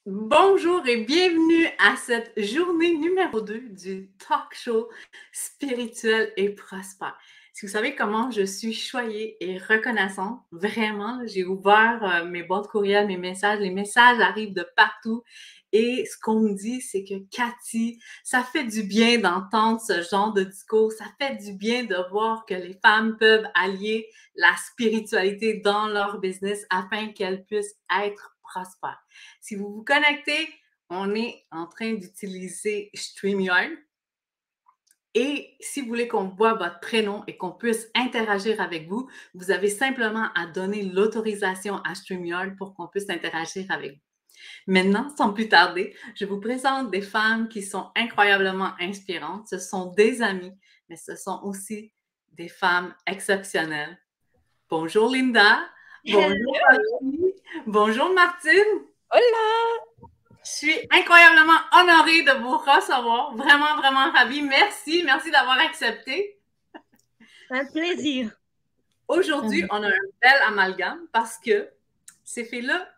Bonjour et bienvenue à cette journée numéro 2 du talk show spirituel et prospère. Si vous savez comment je suis choyée et reconnaissante, vraiment, j'ai ouvert mes boîtes courriels, mes messages, les messages arrivent de partout et ce qu'on me dit, c'est que Cathy, ça fait du bien d'entendre ce genre de discours, ça fait du bien de voir que les femmes peuvent allier la spiritualité dans leur business afin qu'elles puissent être prospères. Si vous vous connectez, on est en train d'utiliser StreamYard. Et si vous voulez qu'on voit votre prénom et qu'on puisse interagir avec vous, vous avez simplement à donner l'autorisation à StreamYard pour qu'on puisse interagir avec vous. Maintenant, sans plus tarder, je vous présente des femmes qui sont incroyablement inspirantes. Ce sont des amies, mais ce sont aussi des femmes exceptionnelles. Bonjour Linda. Bonjour Roxy. Bonjour Martine. Hola! Je suis incroyablement honorée de vous recevoir. Vraiment, vraiment ravie. Merci. Merci d'avoir accepté. Un plaisir. Aujourd'hui, on a un bel amalgame parce que ces filles-là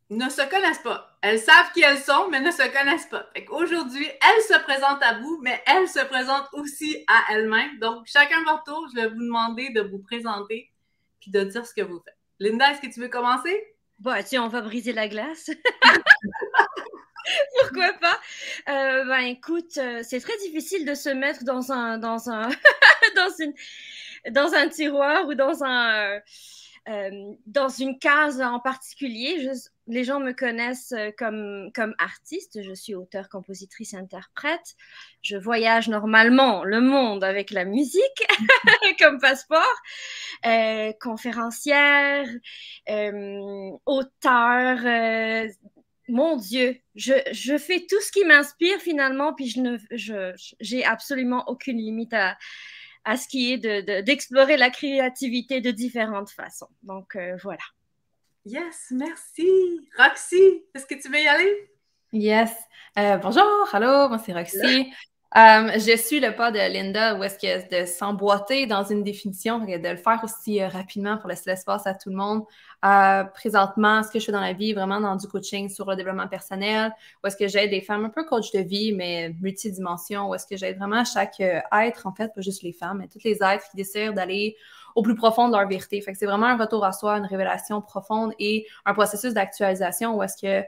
ne se connaissent pas. Elles savent qui elles sont, mais ne se connaissent pas. Aujourd'hui, elles se présentent à vous, mais elles se présentent aussi à elles-mêmes. Donc, chacun votre tour, je vais vous demander de vous présenter puis de dire ce que vous faites. Linda, est-ce que tu veux commencer? Bon, tiens, on va briser la glace. Pourquoi pas? Écoute, c'est très difficile de se mettre dans une, dans un tiroir ou dans une case en particulier. Les gens me connaissent comme artiste. Je suis auteure, compositrice, interprète. Je voyage normalement le monde avec la musique comme passeport. Conférencière, auteure. Mon Dieu, je fais tout ce qui m'inspire finalement, puis j'ai absolument aucune limite à ce qui est d'explorer la créativité de différentes façons. Donc, voilà. Yes, merci. Roxy, est-ce que tu veux y aller? Yes. Bonjour, allô, moi c'est Roxy. Je suis le pas de Linda où est-ce que de s'emboîter dans une définition et de le faire aussi rapidement pour laisser l'espace à tout le monde. Présentement, ce que je fais dans la vie, vraiment dans du coaching sur le développement personnel, où est-ce que j'aide des femmes un peu coach de vie, mais multidimension, où est-ce que j'aide vraiment chaque être, en fait, pas juste les femmes, mais tous les êtres qui désirent d'aller au plus profond de leur vérité. Fait que c'est vraiment un retour à soi, une révélation profonde et un processus d'actualisation où est-ce que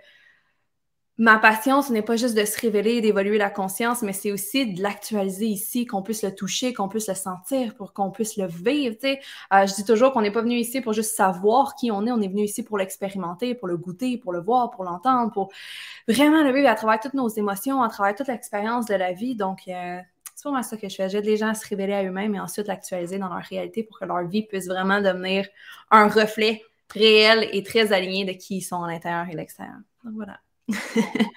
ma passion, ce n'est pas juste de se révéler et d'évoluer la conscience, mais c'est aussi de l'actualiser ici, qu'on puisse le toucher, qu'on puisse le sentir, pour qu'on puisse le vivre, tu sais. Je dis toujours qu'on n'est pas venu ici pour juste savoir qui on est venu ici pour l'expérimenter, pour le goûter, pour le voir, pour l'entendre, pour vraiment le vivre à travers toutes nos émotions, à travers toute l'expérience de la vie. Donc, c'est vraiment ça que je fais. J'aide les gens à se révéler à eux-mêmes et ensuite l'actualiser dans leur réalité pour que leur vie puisse vraiment devenir un reflet réel et très aligné de qui ils sont à l'intérieur et l'extérieur. Donc, voilà.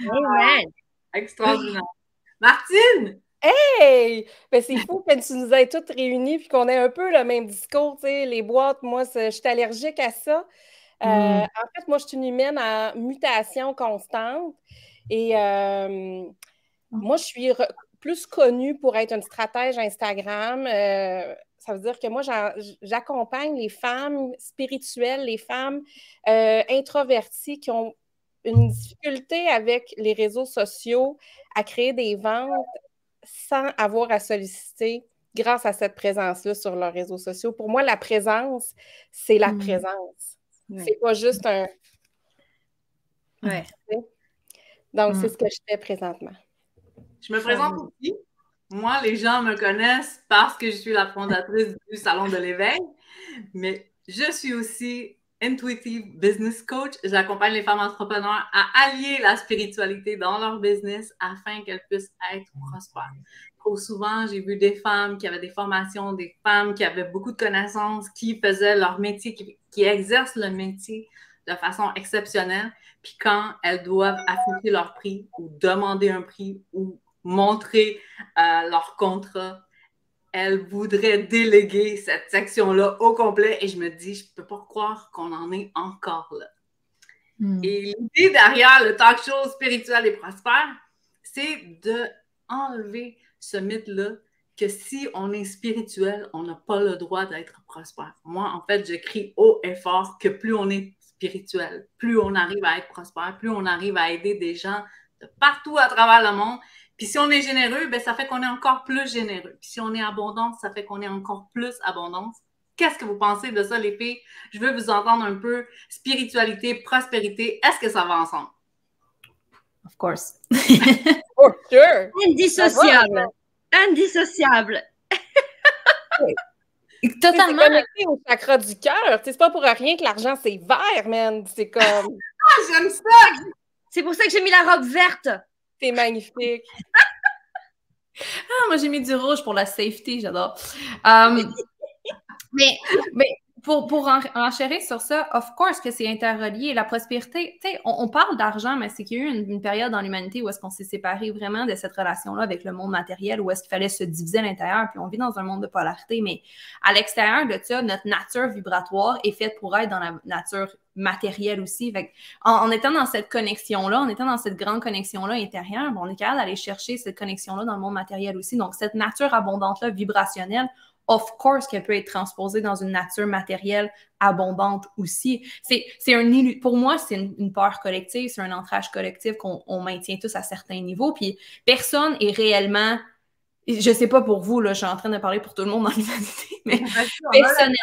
Amen. Extraordinaire. Martine! Hey! Ben, c'est fou que tu nous aies toutes réunies puis qu'on ait un peu le même discours, tu sais, les boîtes, moi, je suis allergique à ça. En fait, moi, je suis une humaine en mutation constante et moi, je suis plus connue pour être une stratège Instagram. Ça veut dire que moi, j'accompagne les femmes spirituelles, les femmes introverties qui ont une difficulté avec les réseaux sociaux à créer des ventes sans avoir à solliciter grâce à cette présence-là sur leurs réseaux sociaux. Pour moi, la présence, c'est la présence. Ouais. C'est pas juste un... Ouais. Donc, c'est ce que je fais présentement. Je me présente aussi. Moi, les gens me connaissent parce que je suis la fondatrice du Salon de l'éveil, mais je suis aussi Intuitive Business Coach. J'accompagne les femmes entrepreneurs à allier la spiritualité dans leur business afin qu'elles puissent être prospères. Trop souvent, j'ai vu des femmes qui avaient des formations, des femmes qui avaient beaucoup de connaissances, qui faisaient leur métier, qui exercent le métier de façon exceptionnelle. Puis quand elles doivent afficher leur prix ou demander un prix ou montrer leur contrat, elles voudraient déléguer cette section-là au complet et je me dis, je ne peux pas croire qu'on en est encore là. Et l'idée derrière le talk show spirituel et prospère, c'est d'enlever ce mythe-là que si on est spirituel, on n'a pas le droit d'être prospère. Moi, en fait, je crie haut et fort que plus on est spirituel. Plus on arrive à être prospère, plus on arrive à aider des gens de partout à travers le monde. Puis si on est généreux, ben ça fait qu'on est encore plus généreux. Puis si on est abondant, ça fait qu'on est encore plus abondance. Qu'est-ce que vous pensez de ça, les filles? Je veux vous entendre un peu. Spiritualité, prospérité, est-ce que ça va ensemble? Of course. For sure. Indissociable. Indissociable. Totalement. C'est connecté au chakra du cœur. C'est pas pour rien que l'argent, c'est vert, man. C'est comme... Ah, j'aime ça! C'est pour ça que j'ai mis la robe verte. C'est magnifique. Ah, moi, j'ai mis du rouge pour la safety, j'adore. Mais pour enchérir sur ça, of course que c'est interrelié. La prospérité, tu sais, on parle d'argent, mais c'est qu'il y a eu une période dans l'humanité où est-ce qu'on s'est séparé vraiment de cette relation-là avec le monde matériel, où est-ce qu'il fallait se diviser à l'intérieur, puis on vit dans un monde de polarité, mais à l'extérieur de ça, notre nature vibratoire est faite pour être dans la nature matérielle aussi. Fait en étant dans cette connexion-là, en étant dans cette grande connexion-là intérieure, on est capable d'aller chercher cette connexion-là dans le monde matériel aussi. Donc, cette nature abondante-là, vibrationnelle, of course qu'elle peut être transposée dans une nature matérielle abondante aussi. Pour moi, c'est une peur collective, c'est un ancrage collectif qu'on maintient tous à certains niveaux, puis personne est réellement... Je sais pas pour vous, là, je suis en train de parler pour tout le monde dans l'humanité, mais personnellement,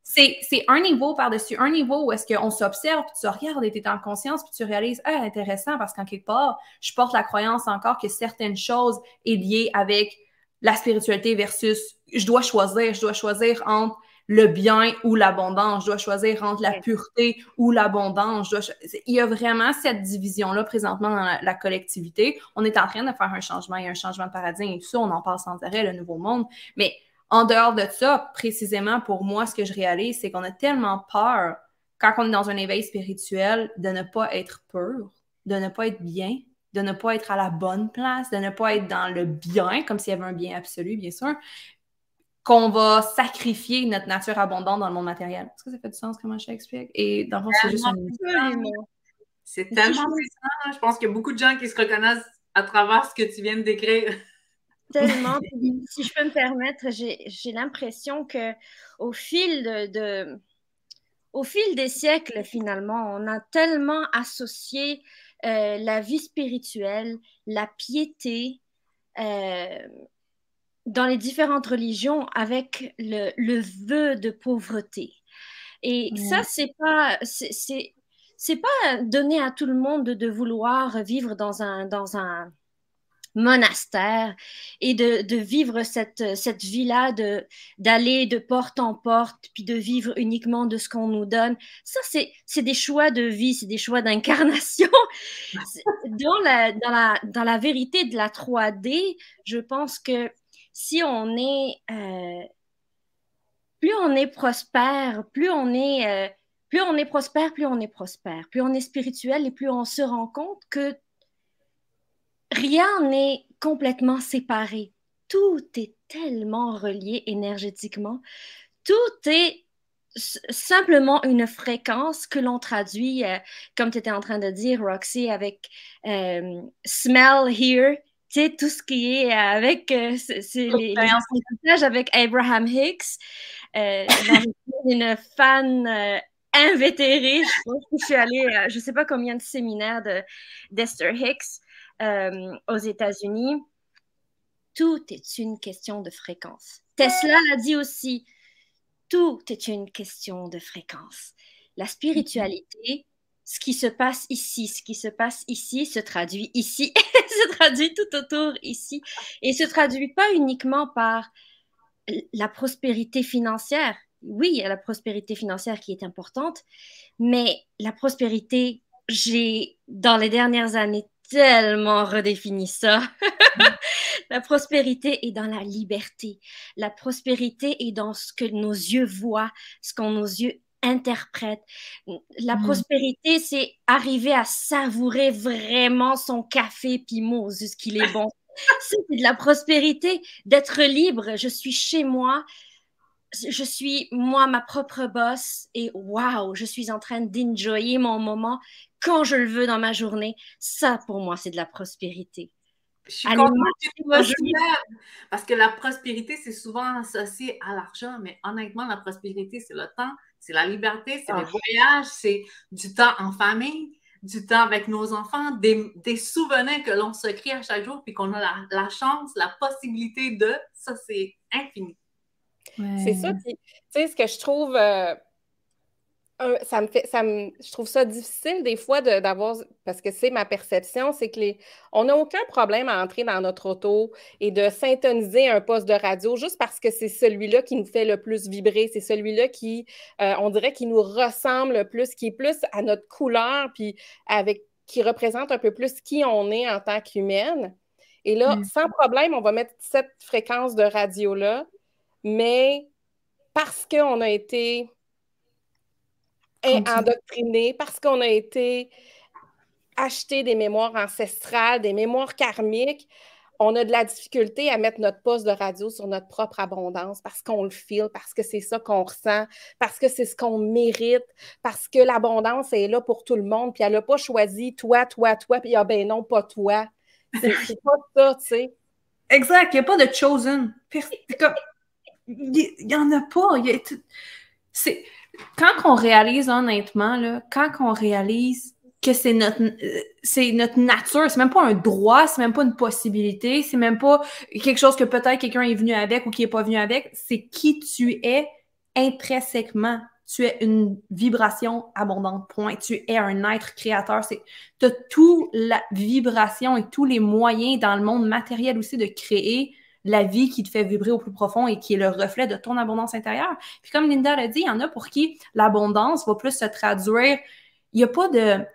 c'est un niveau par-dessus un niveau où est-ce qu'on s'observe, puis tu regardes et tu es en conscience, puis tu réalises, ah, intéressant, parce qu'en quelque part, je porte la croyance encore que certaines choses est liées avec la spiritualité versus je dois choisir entre le bien ou l'abondance, je dois choisir entre la pureté ou l'abondance. Il y a vraiment cette division-là présentement dans la collectivité. On est en train de faire un changement, il y a un changement de paradigme et tout ça, on en parle sans arrêt, le nouveau monde. Mais en dehors de ça, précisément pour moi, ce que je réalise, c'est qu'on a tellement peur, quand on est dans un éveil spirituel, de ne pas être pur, de ne pas être bien, de ne pas être à la bonne place, de ne pas être dans le bien, comme s'il y avait un bien absolu, bien sûr, qu'on va sacrifier notre nature abondante dans le monde matériel. Est-ce que ça fait du sens, comment je t'explique? Et dans le fond, c'est juste C'est tellement puissant. Je pense qu'il y a beaucoup de gens qui se reconnaissent à travers ce que tu viens de décrire. Tellement. Si je peux me permettre, j'ai l'impression que au fil des siècles, finalement, on a tellement associé la vie spirituelle, la piété, dans les différentes religions avec le vœu de pauvreté. Et ça, c'est pas donné à tout le monde de vouloir vivre dans un monastère et de vivre cette vie-là, d'aller de porte en porte, puis de vivre uniquement de ce qu'on nous donne. Ça, c'est des choix de vie, c'est des choix d'incarnation. Dans la vérité de la 3D, je pense que si on est... plus on est prospère, plus on est prospère, plus on est prospère. Plus on est spirituel et plus on se rend compte que rien n'est complètement séparé. Tout est tellement relié énergétiquement. Tout est simplement une fréquence que l'on traduit, comme tu étais en train de dire, Roxy, avec smell, hear, tu sais, tout ce qui est avec les apprentissages avec Abraham Hicks. Une fan invétérée. Je pense que je suis allée, je ne sais pas combien de séminaires d'Esther Hicks aux États-Unis. Tout est une question de fréquence. Tesla l'a dit aussi. Tout est une question de fréquence. La spiritualité, ce qui se passe ici, se traduit ici, se traduit tout autour ici, et se traduit pas uniquement par la prospérité financière. Oui, il y a la prospérité financière qui est importante, mais la prospérité, j'ai, dans les dernières années, tellement redéfini ça. La prospérité est dans la liberté. La prospérité est dans ce que nos yeux voient, ce que nos yeux interprètent. La prospérité, c'est arriver à savourer vraiment son café puis Moses qu'il est bon. C'est de la prospérité, d'être libre. Je suis chez moi. Je suis, moi, ma propre boss et waouh, je suis en train d'enjoyer mon moment quand je le veux dans ma journée. Ça, pour moi, c'est de la prospérité. Je suis contente que tu me soulèves, parce que la prospérité, c'est souvent associé à l'argent, mais honnêtement, la prospérité, c'est le temps, c'est la liberté, c'est les voyages, c'est du temps en famille, du temps avec nos enfants, des souvenirs que l'on se crée à chaque jour, puis qu'on a la chance, la possibilité de, ça, c'est infini. Ouais. C'est ça, puis tu sais, ce que je trouve... je trouve ça difficile des fois d'avoir, parce que c'est ma perception, c'est que on n'a aucun problème à entrer dans notre auto et de syntoniser un poste de radio juste parce que c'est celui-là qui nous fait le plus vibrer, c'est celui-là qui, on dirait, qui nous ressemble le plus, qui est plus à notre couleur, puis qui représente un peu plus qui on est en tant qu'humaine. Et là, sans problème, on va mettre cette fréquence de radio-là, mais parce qu'on a été endoctrinés, parce qu'on a été acheté des mémoires ancestrales, des mémoires karmiques, on a de la difficulté à mettre notre poste de radio sur notre propre abondance parce qu'on le feel, parce que c'est ça qu'on ressent, parce que c'est ce qu'on mérite, parce que l'abondance est là pour tout le monde, puis elle n'a pas choisi toi, puis ben non, pas toi. C'est pas ça, tu sais. Exact, il n'y a pas de chosen. Il n'y en a pas. Quand on réalise, honnêtement, là, quand on réalise que c'est notre nature, c'est même pas un droit, c'est même pas une possibilité, c'est même pas quelque chose que peut-être quelqu'un est venu avec ou qui est pas venu avec, c'est qui tu es intrinsèquement. Tu es une vibration abondante, point. Tu es un être créateur. Tu as toute la vibration et tous les moyens dans le monde matériel aussi de créer la vie qui te fait vibrer au plus profond et qui est le reflet de ton abondance intérieure. Puis comme Linda l'a dit, il y en a pour qui l'abondance va plus se traduire. Il n'y a pas de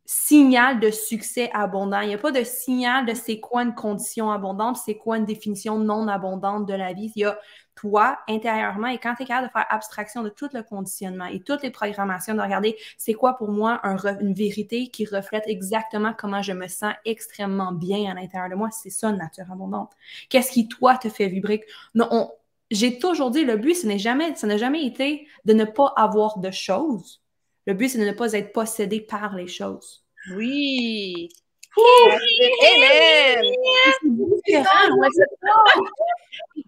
signal de succès abondant. Il n'y a pas de signal de c'est quoi une condition abondante, c'est quoi une définition non abondante de la vie. Il y a toi, intérieurement, et quand tu es capable de faire abstraction de tout le conditionnement et toutes les programmations, de regarder c'est quoi pour moi une vérité qui reflète exactement comment je me sens extrêmement bien à l'intérieur de moi, c'est ça une nature abondante. Qu'est-ce qui, toi, te fait vibrer? Non, j'ai toujours dit, le but, ça n'a jamais été de ne pas avoir de choses. Le but, c'est de ne pas être possédé par les choses. Oui. Amen!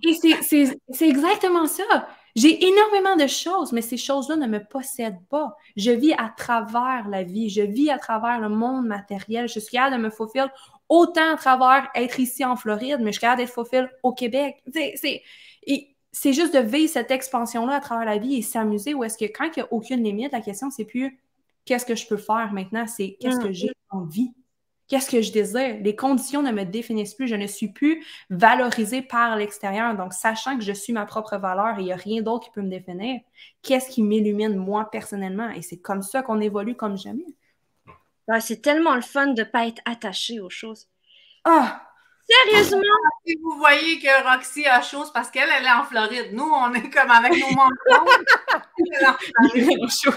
Et c'est exactement ça. J'ai énormément de choses, mais ces choses-là ne me possèdent pas. Je vis à travers la vie, je vis à travers le monde matériel. Je suis capable de me fulfill autant à travers être ici en Floride, mais je suis capable d'être fulfill au Québec. C'est juste de vivre cette expansion-là à travers la vie et s'amuser, ou est-ce que quand il n'y a aucune limite, la question, c'est plus qu'est-ce que je peux faire maintenant, c'est qu'est-ce que j'ai envie, qu'est-ce que je désire. Les conditions ne me définissent plus, je ne suis plus valorisée par l'extérieur. Donc, sachant que je suis ma propre valeur et il n'y a rien d'autre qui peut me définir, qu'est-ce qui m'illumine moi personnellement? Et c'est comme ça qu'on évolue comme jamais. Ouais, c'est tellement le fun de ne pas être attaché aux choses. Ah! Sérieusement? Si vous voyez que Roxy a chaud, c'est parce qu'elle est en Floride. Nous, on est comme avec nos manteaux. Elle a chaud.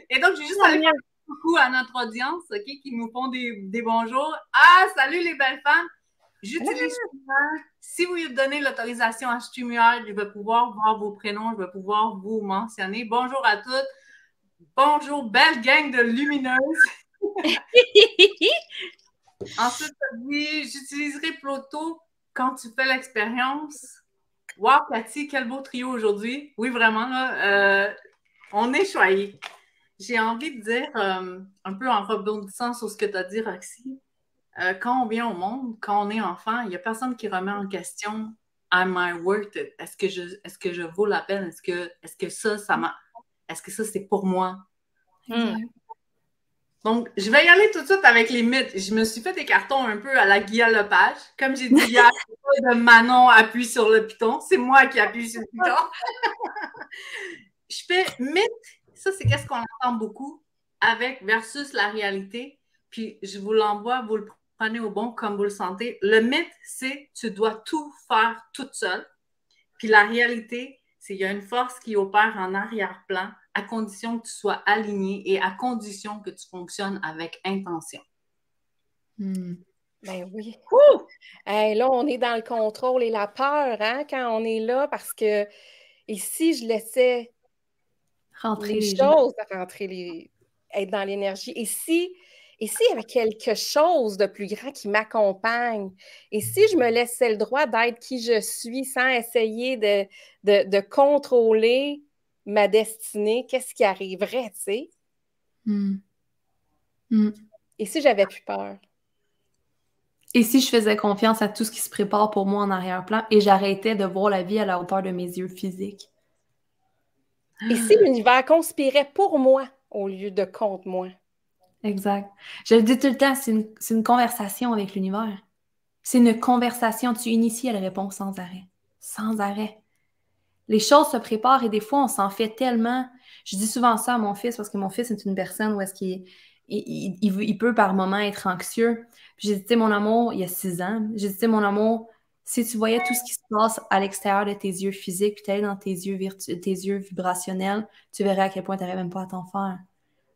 Et donc, j'ai juste à dire coucou à notre audience, qui nous font des bonjours. Ah, salut les belles femmes! J'utilise StreamYard. Si vous lui donnez l'autorisation à StreamYard, je vais pouvoir voir vos prénoms, je vais pouvoir vous mentionner. Bonjour à toutes. Bonjour, belle gang de lumineuses. Ensuite, ça dit, j'utiliserai Ploto quand tu fais l'expérience. Wow, Cathy, quel beau trio aujourd'hui. Oui, vraiment, là, on est choyés. J'ai envie de dire, un peu en rebondissant sur ce que tu as dit, Roxy, quand on vient au monde, quand on est enfant, il n'y a personne qui remet en question « Am I worth it? Est-ce que je vaux la peine? Est-ce que ça, c'est pour moi? » Donc, je vais y aller tout de suite avec les mythes. Je me suis fait des cartons un peu à la Guy Lepage. Comme j'ai dit hier, c'est pas de Manon appuie sur le piton, c'est moi qui appuie sur le piton. Je fais mythe, ça c'est qu'est-ce qu'on entend beaucoup, avec versus la réalité. Puis je vous l'envoie, vous le prenez au bon comme vous le sentez. Le mythe, c'est tu dois tout faire toute seule. Puis la réalité, c'est qu'il y a une force qui opère en arrière-plan à condition que tu sois aligné et à condition que tu fonctionnes avec intention. Ben oui. Hey, là, on est dans le contrôle et la peur, hein, quand on est là, parce que ici, je laissais rentrer les choses, être dans l'énergie. Et Et s'il y avait quelque chose de plus grand qui m'accompagne? Et si je me laissais le droit d'être qui je suis sans essayer de contrôler ma destinée, qu'est-ce qui arriverait, tu sais? Et si j'avais plus peur? Et si je faisais confiance à tout ce qui se prépare pour moi en arrière-plan et j'arrêtais de voir la vie à la hauteur de mes yeux physiques? Et si l'univers conspirait pour moi au lieu de contre moi? Exact. Je le dis tout le temps, c'est une conversation avec l'univers. C'est une conversation. Tu inities, elle répond sans arrêt. Sans arrêt. Les choses se préparent et des fois, on s'en fait tellement. Je dis souvent ça à mon fils parce que mon fils est une personne où est-ce il peut par moments être anxieux. Puis j'ai dit, tu sais, mon amour, il y a 6 ans, j'ai dit, tu sais, mon amour, si tu voyais tout ce qui se passe à l'extérieur de tes yeux physiques, puis tu allais dans tes yeux vibrationnels, tu verrais à quel point tu n'arrives même pas à t'en faire.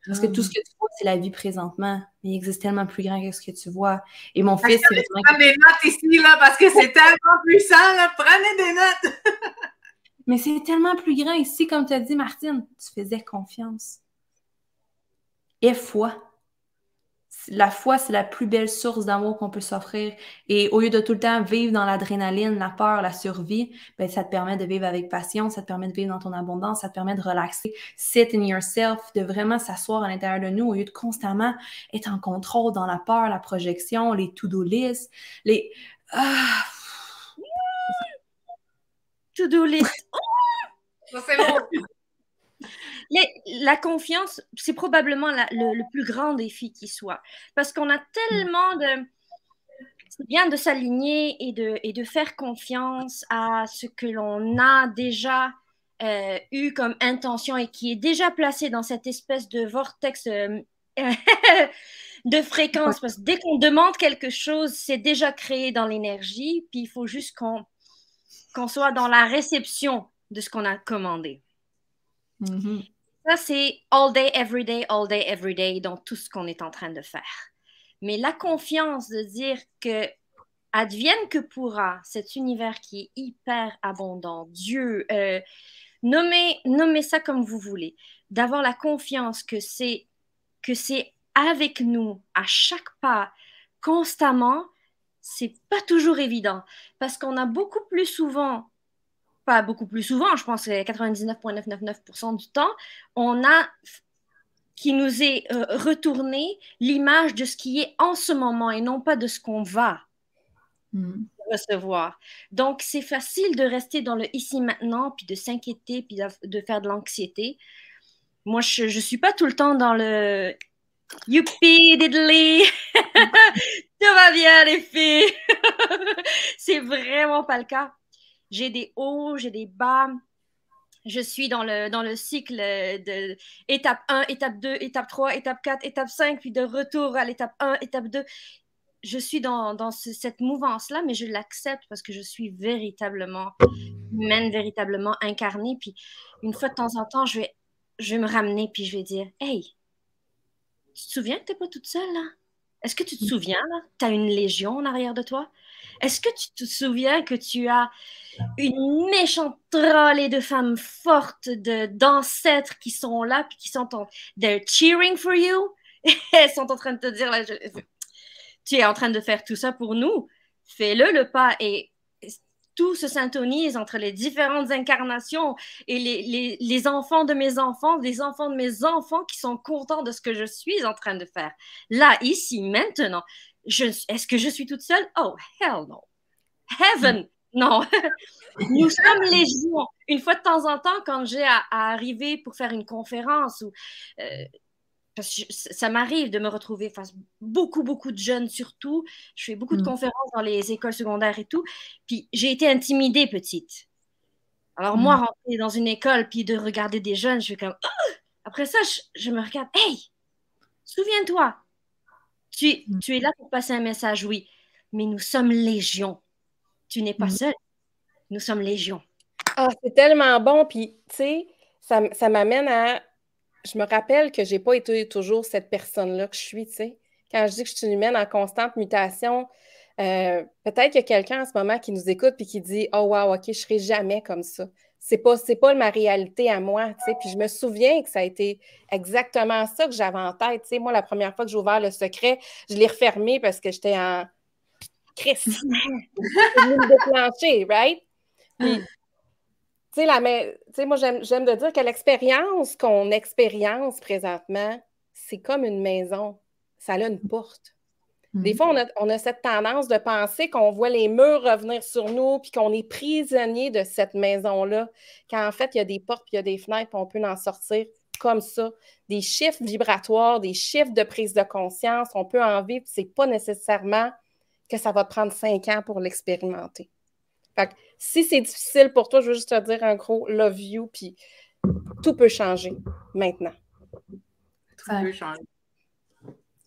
Parce que tout ce que tu vois, c'est la vie présentement. Mais il existe tellement plus grand que ce que tu vois. Et mon fils, c'est vraiment... Prenez des notes ici, là, parce que c'est tellement puissant, là. Prenez des notes! Mais c'est tellement plus grand ici, comme tu as dit, Martine. Tu faisais confiance. Et foi. La foi, c'est la plus belle source d'amour qu'on peut s'offrir. Et au lieu de tout le temps vivre dans l'adrénaline, la peur, la survie, ben, ça te permet de vivre avec passion, ça te permet de vivre dans ton abondance, ça te permet de relaxer, sit in yourself, de vraiment s'asseoir à l'intérieur de nous au lieu de constamment être en contrôle dans la peur, la projection, les to-do lists, les... To-do list. C'est bon. La confiance, c'est probablement le plus grand défi qui soit. Parce qu'on a tellement de... C'est bien de s'aligner et de faire confiance à ce que l'on a déjà eu comme intention et qui est déjà placé dans cette espèce de vortex de fréquence. Parce que dès qu'on demande quelque chose, c'est déjà créé dans l'énergie. Puis il faut juste qu'on soit dans la réception de ce qu'on a commandé. Mm-hmm. Ça, c'est all day, every day dans tout ce qu'on est en train de faire. Mais la confiance de dire que advienne que pourra, cet univers qui est hyper abondant, Dieu, nommez ça comme vous voulez, d'avoir la confiance que c'est avec nous à chaque pas, constamment, c'est pas toujours évident. Parce qu'on a beaucoup plus souvent, pas beaucoup plus souvent, je pense que 99,999% du temps, on a qui nous est retourné l'image de ce qui est en ce moment et non pas de ce qu'on va recevoir. Donc, c'est facile de rester dans le ici-maintenant, puis de s'inquiéter, puis de faire de l'anxiété. Moi, je ne suis pas tout le temps dans le « Youpi, diddly! Tout va bien, les filles! » C'est vraiment pas le cas. J'ai des hauts, j'ai des bas. Je suis dans le cycle de étape 1, étape 2, étape 3, étape 4, étape 5, puis de retour à l'étape 1, étape 2. Je suis dans cette mouvance-là, mais je l'accepte parce que je suis véritablement humaine, véritablement incarnée. Puis une fois de temps en temps, je vais me ramener, puis je vais dire « Hey, tu te souviens que tu n'es pas toute seule, là? Est-ce que tu te souviens, là? Tu as une légion en arrière de toi? Est-ce que tu te souviens que tu as une méchante trollée de femmes fortes, d'ancêtres qui sont là, puis qui sont they're cheering for you? Elles sont en train de te dire, là, tu es en train de faire tout ça pour nous. Fais-le pas. Et tout se syntonise entre les différentes incarnations et les enfants de mes enfants, les enfants de mes enfants qui sont contents de ce que je suis en train de faire. Là, ici, maintenant, est-ce que je suis toute seule? Oh, hell no. Heaven, non. Nous sommes légion. Une fois de temps en temps, quand j'ai à arriver pour faire une conférence ou... parce que ça m'arrive de me retrouver face beaucoup de jeunes surtout. Je fais beaucoup de conférences dans les écoles secondaires et tout. Puis j'ai été intimidée petite. Alors moi, rentrer dans une école puis de regarder des jeunes, je fais comme... Après ça, je me regarde. Hey, souviens-toi, tu es là pour passer un message, oui. Mais nous sommes légion. Tu n'es pas seul. Nous sommes légion. Ah, c'est tellement bon. Puis, tu sais, ça m'amène à... Je me rappelle que je n'ai pas été toujours cette personne-là que je suis, tu sais. Quand je dis que je suis une humaine en constante mutation, peut-être qu'il y a quelqu'un en ce moment qui nous écoute et qui dit « Oh wow, OK, je ne serai jamais comme ça. » c'est pas ma réalité à moi, tu sais. Puis je me souviens que ça a été exactement ça que j'avais en tête, tu sais. Moi, la première fois que j'ai ouvert Le Secret, je l'ai refermé parce que j'étais en crise. Je me déclencher, right? Puis, tu sais, moi, j'aime de dire que l'expérience qu'on expérience présentement, c'est comme une maison. Ça a une porte. Des fois, on a cette tendance de penser qu'on voit les murs revenir sur nous puis qu'on est prisonnier de cette maison-là, quand en fait, il y a des portes puis il y a des fenêtres puis on peut en sortir comme ça. Des chiffres vibratoires, des chiffres de prise de conscience, on peut en vivre, c'est pas nécessairement que ça va te prendre 5 ans pour l'expérimenter. Fait que si c'est difficile pour toi, je veux juste te dire un gros love you, puis tout peut changer maintenant. Tout peut changer.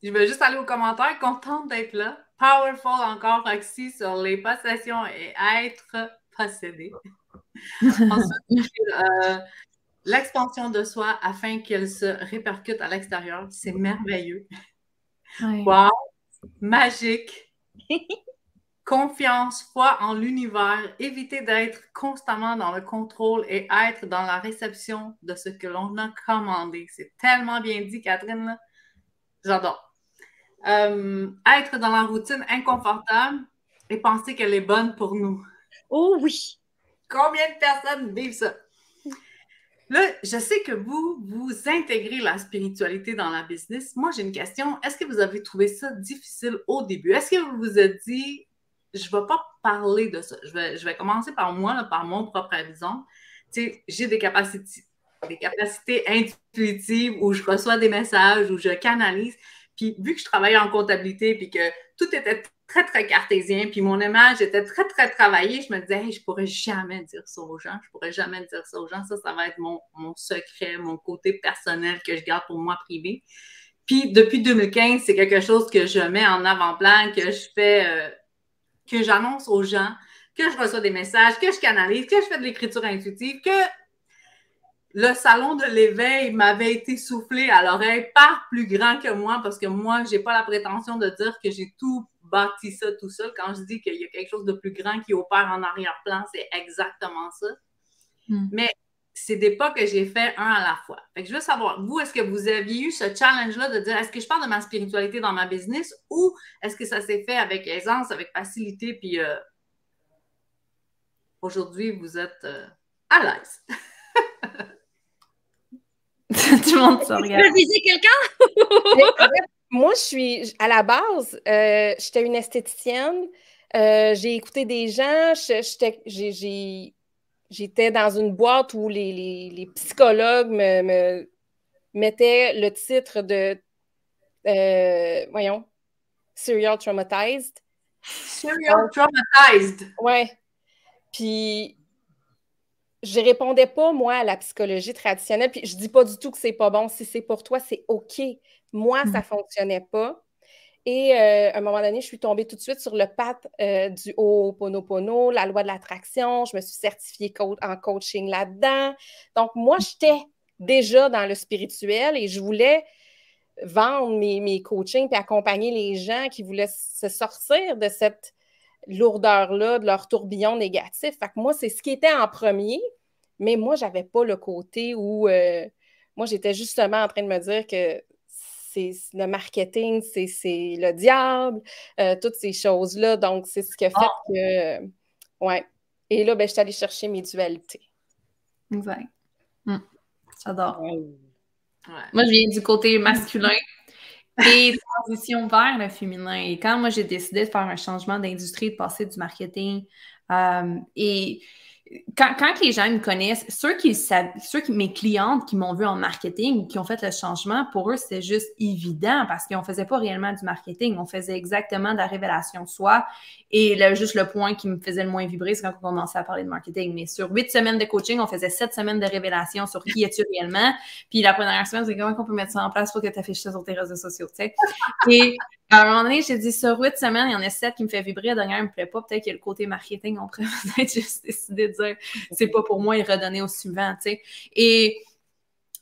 Je vais juste aller aux commentaires. Contente d'être là. Powerful encore, Roxy, sur les possessions et être possédé. Ensuite, l'expansion de soi afin qu'elle se répercute à l'extérieur. C'est merveilleux. Ouais. Wow! Magique! Confiance, foi en l'univers, éviter d'être constamment dans le contrôle et être dans la réception de ce que l'on a commandé. C'est tellement bien dit, Catherine. Là. J'adore. Être dans la routine inconfortable et penser qu'elle est bonne pour nous. Oh oui! Combien de personnes vivent ça? Là, je sais que vous intégrez la spiritualité dans la business. Moi, j'ai une question. Est-ce que vous avez trouvé ça difficile au début? Est-ce que vous vous êtes dit, je ne vais pas parler de ça. Je vais commencer par moi, là, par mon propre exemple. Tu sais, j'ai des capacités intuitives où je reçois des messages, où je canalise. Puis, vu que je travaillais en comptabilité, puis que tout était très, très cartésien, puis mon image était très, très travaillée, je me disais, hey, je pourrais jamais dire ça aux gens. Je pourrais jamais dire ça aux gens. Ça va être mon secret, mon côté personnel que je garde pour moi privé. Puis, depuis 2015, c'est quelque chose que je mets en avant-plan, que je fais, que j'annonce aux gens, que je reçois des messages, que je canalise, que je fais de l'écriture intuitive, que le salon de l'éveil m'avait été soufflé à l'oreille par plus grand que moi, parce que moi, je n'ai pas la prétention de dire que j'ai tout bâti ça tout seul. Quand je dis qu'il y a quelque chose de plus grand qui opère en arrière-plan, c'est exactement ça. Mais c'est des pas que j'ai fait un à la fois. Fait que je veux savoir, vous, est-ce que vous aviez eu ce challenge-là de dire, est-ce que je parle de ma spiritualité dans ma business ou est-ce que ça s'est fait avec aisance, avec facilité, puis aujourd'hui, vous êtes à l'aise? Tout le monde se regarde. Tu peux viser quelqu'un? Moi, à la base, j'étais une esthéticienne. J'ai écouté des gens. J'étais dans une boîte où les psychologues me mettaient le titre de, Serial Traumatized. Serial Traumatized. Ouais. Puis, je répondais pas, moi, à la psychologie traditionnelle. Puis, je dis pas du tout que c'est pas bon. Si c'est pour toi, c'est OK. Moi, ça fonctionnait pas. Et à un moment donné, je suis tombée tout de suite sur le path du Ho'oponopono, la loi de l'attraction. Je me suis certifiée en coaching là-dedans. Donc, moi, j'étais déjà dans le spirituel et je voulais vendre mes coachings puis accompagner les gens qui voulaient se sortir de cette lourdeur-là, de leur tourbillon négatif. Fait que moi, c'est ce qui était en premier, mais moi, j'avais pas le côté où moi, j'étais justement en train de me dire que c'est le marketing, c'est le diable, toutes ces choses-là. Donc, c'est ce qui a fait que... ouais. Et là, ben, je suis allée chercher mes dualités. Exact. J'adore. Ouais. Moi, je viens du côté masculin et transition vers le féminin. Et quand moi, j'ai décidé de faire un changement d'industrie, de passer du marketing et... Quand les gens me connaissent, mes clientes qui m'ont vu en marketing, qui ont fait le changement, pour eux, c'était juste évident parce qu'on ne faisait pas réellement du marketing. On faisait exactement de la révélation de soi. Et juste le point qui me faisait le moins vibrer, c'est quand on commençait à parler de marketing. Mais sur 8 semaines de coaching, on faisait 7 semaines de révélation sur qui es-tu réellement. Puis la première semaine, c'est comment on peut mettre ça en place pour que tu affiches ça sur tes réseaux sociaux, tu sais. Et à un moment donné, j'ai dit, sur 8 semaines, il y en a 7 qui me fait vibrer. La dernière, il ne me plaît pas. Peut-être qu'il y a le côté marketing. On pourrait peut-être juste décider de dire, c'est pas pour moi et redonner au suivant, tu sais. Et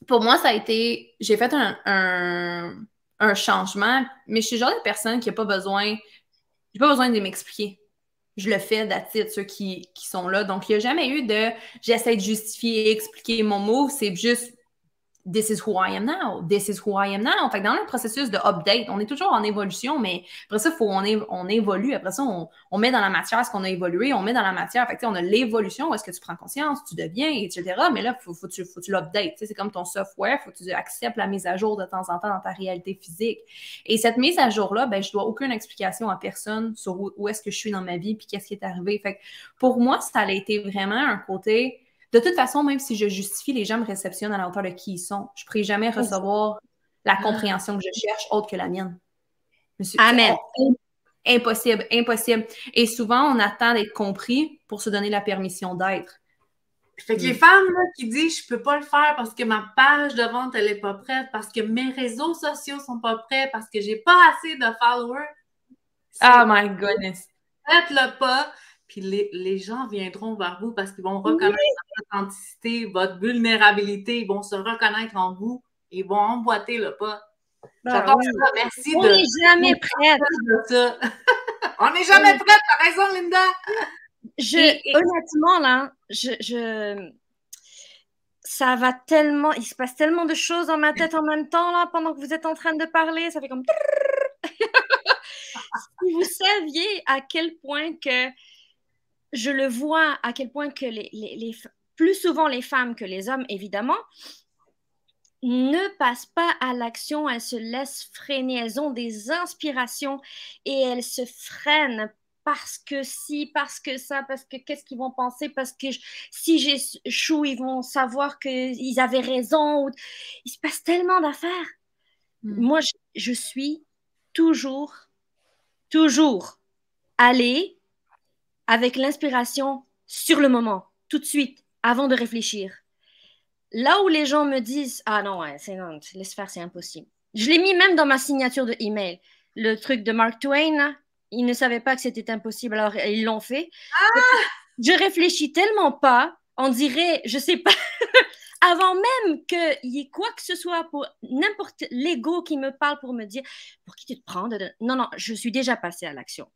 pour moi, ça a été, j'ai fait un changement, mais je suis le genre de personne qui n'a pas besoin, j'ai pas besoin de m'expliquer. je le fais d'attitude, ceux qui sont là. Donc, il n'y a jamais eu de j'essaie de justifier, expliquer mon move, c'est juste this is who I am now. This is who I am now. Fait que dans le processus de update, on est toujours en évolution, mais après ça, on évolue. Après ça, on met dans la matière ce qu'on a évolué, on met dans la matière. Fait que, on a l'évolution, où est-ce que tu prends conscience, tu deviens, etc. Mais là, faut que tu l'updates. C'est comme ton software, faut que tu acceptes la mise à jour de temps en temps dans ta réalité physique. Et cette mise à jour-là, ben, je dois aucune explication à personne sur où est-ce que je suis dans ma vie puis qu'est-ce qui est arrivé. Fait que pour moi, ça a été vraiment un côté... De toute façon, même si je justifie, les gens me réceptionnent à la hauteur de qui ils sont. Je ne pourrai jamais recevoir la compréhension que je cherche autre que la mienne. Amen. Impossible, impossible. Et souvent, on attend d'être compris pour se donner la permission d'être. Fait que les femmes là, qui disent « je peux pas le faire parce que ma page de vente, elle est pas prête, parce que mes réseaux sociaux sont pas prêts, parce que j'ai pas assez de followers. » Oh my goodness! Faites-le pas. Puis les gens viendront vers vous parce qu'ils vont reconnaître votre authenticité, votre vulnérabilité, ils vont se reconnaître en vous, ils vont emboîter le pas. J'adore ça. Merci On n'est jamais prête. On n'est jamais prête, t'as raison, Linda. Honnêtement, là, ça va tellement, il se passe tellement de choses dans ma tête en même temps, là, pendant que vous êtes en train de parler, ça fait comme... Si vous saviez à quel point que je le vois, à quel point que plus souvent les femmes que les hommes, évidemment, ne passent pas à l'action, elles se laissent freiner, elles ont des inspirations et elles se freinent parce que si, parce que ça, parce que qu'est-ce qu'ils vont penser, parce que si j'échoue, ils vont savoir qu'ils avaient raison. Il se passe tellement d'affaires. Moi, je suis toujours allée avec l'inspiration sur le moment, tout de suite, avant de réfléchir. Là où les gens me disent « Ah non, ouais, non, laisse faire, c'est impossible. » Je l'ai mis même dans ma signature de email. Le truc de Mark Twain, là, ils ne savaient pas que c'était impossible, alors ils l'ont fait. Je réfléchis tellement pas, on dirait, je sais pas, avant même qu'il y ait quoi que ce soit pour n'importe l'ego qui me parle pour me dire « Pour qui tu te prends? » Non, je suis déjà passée à l'action.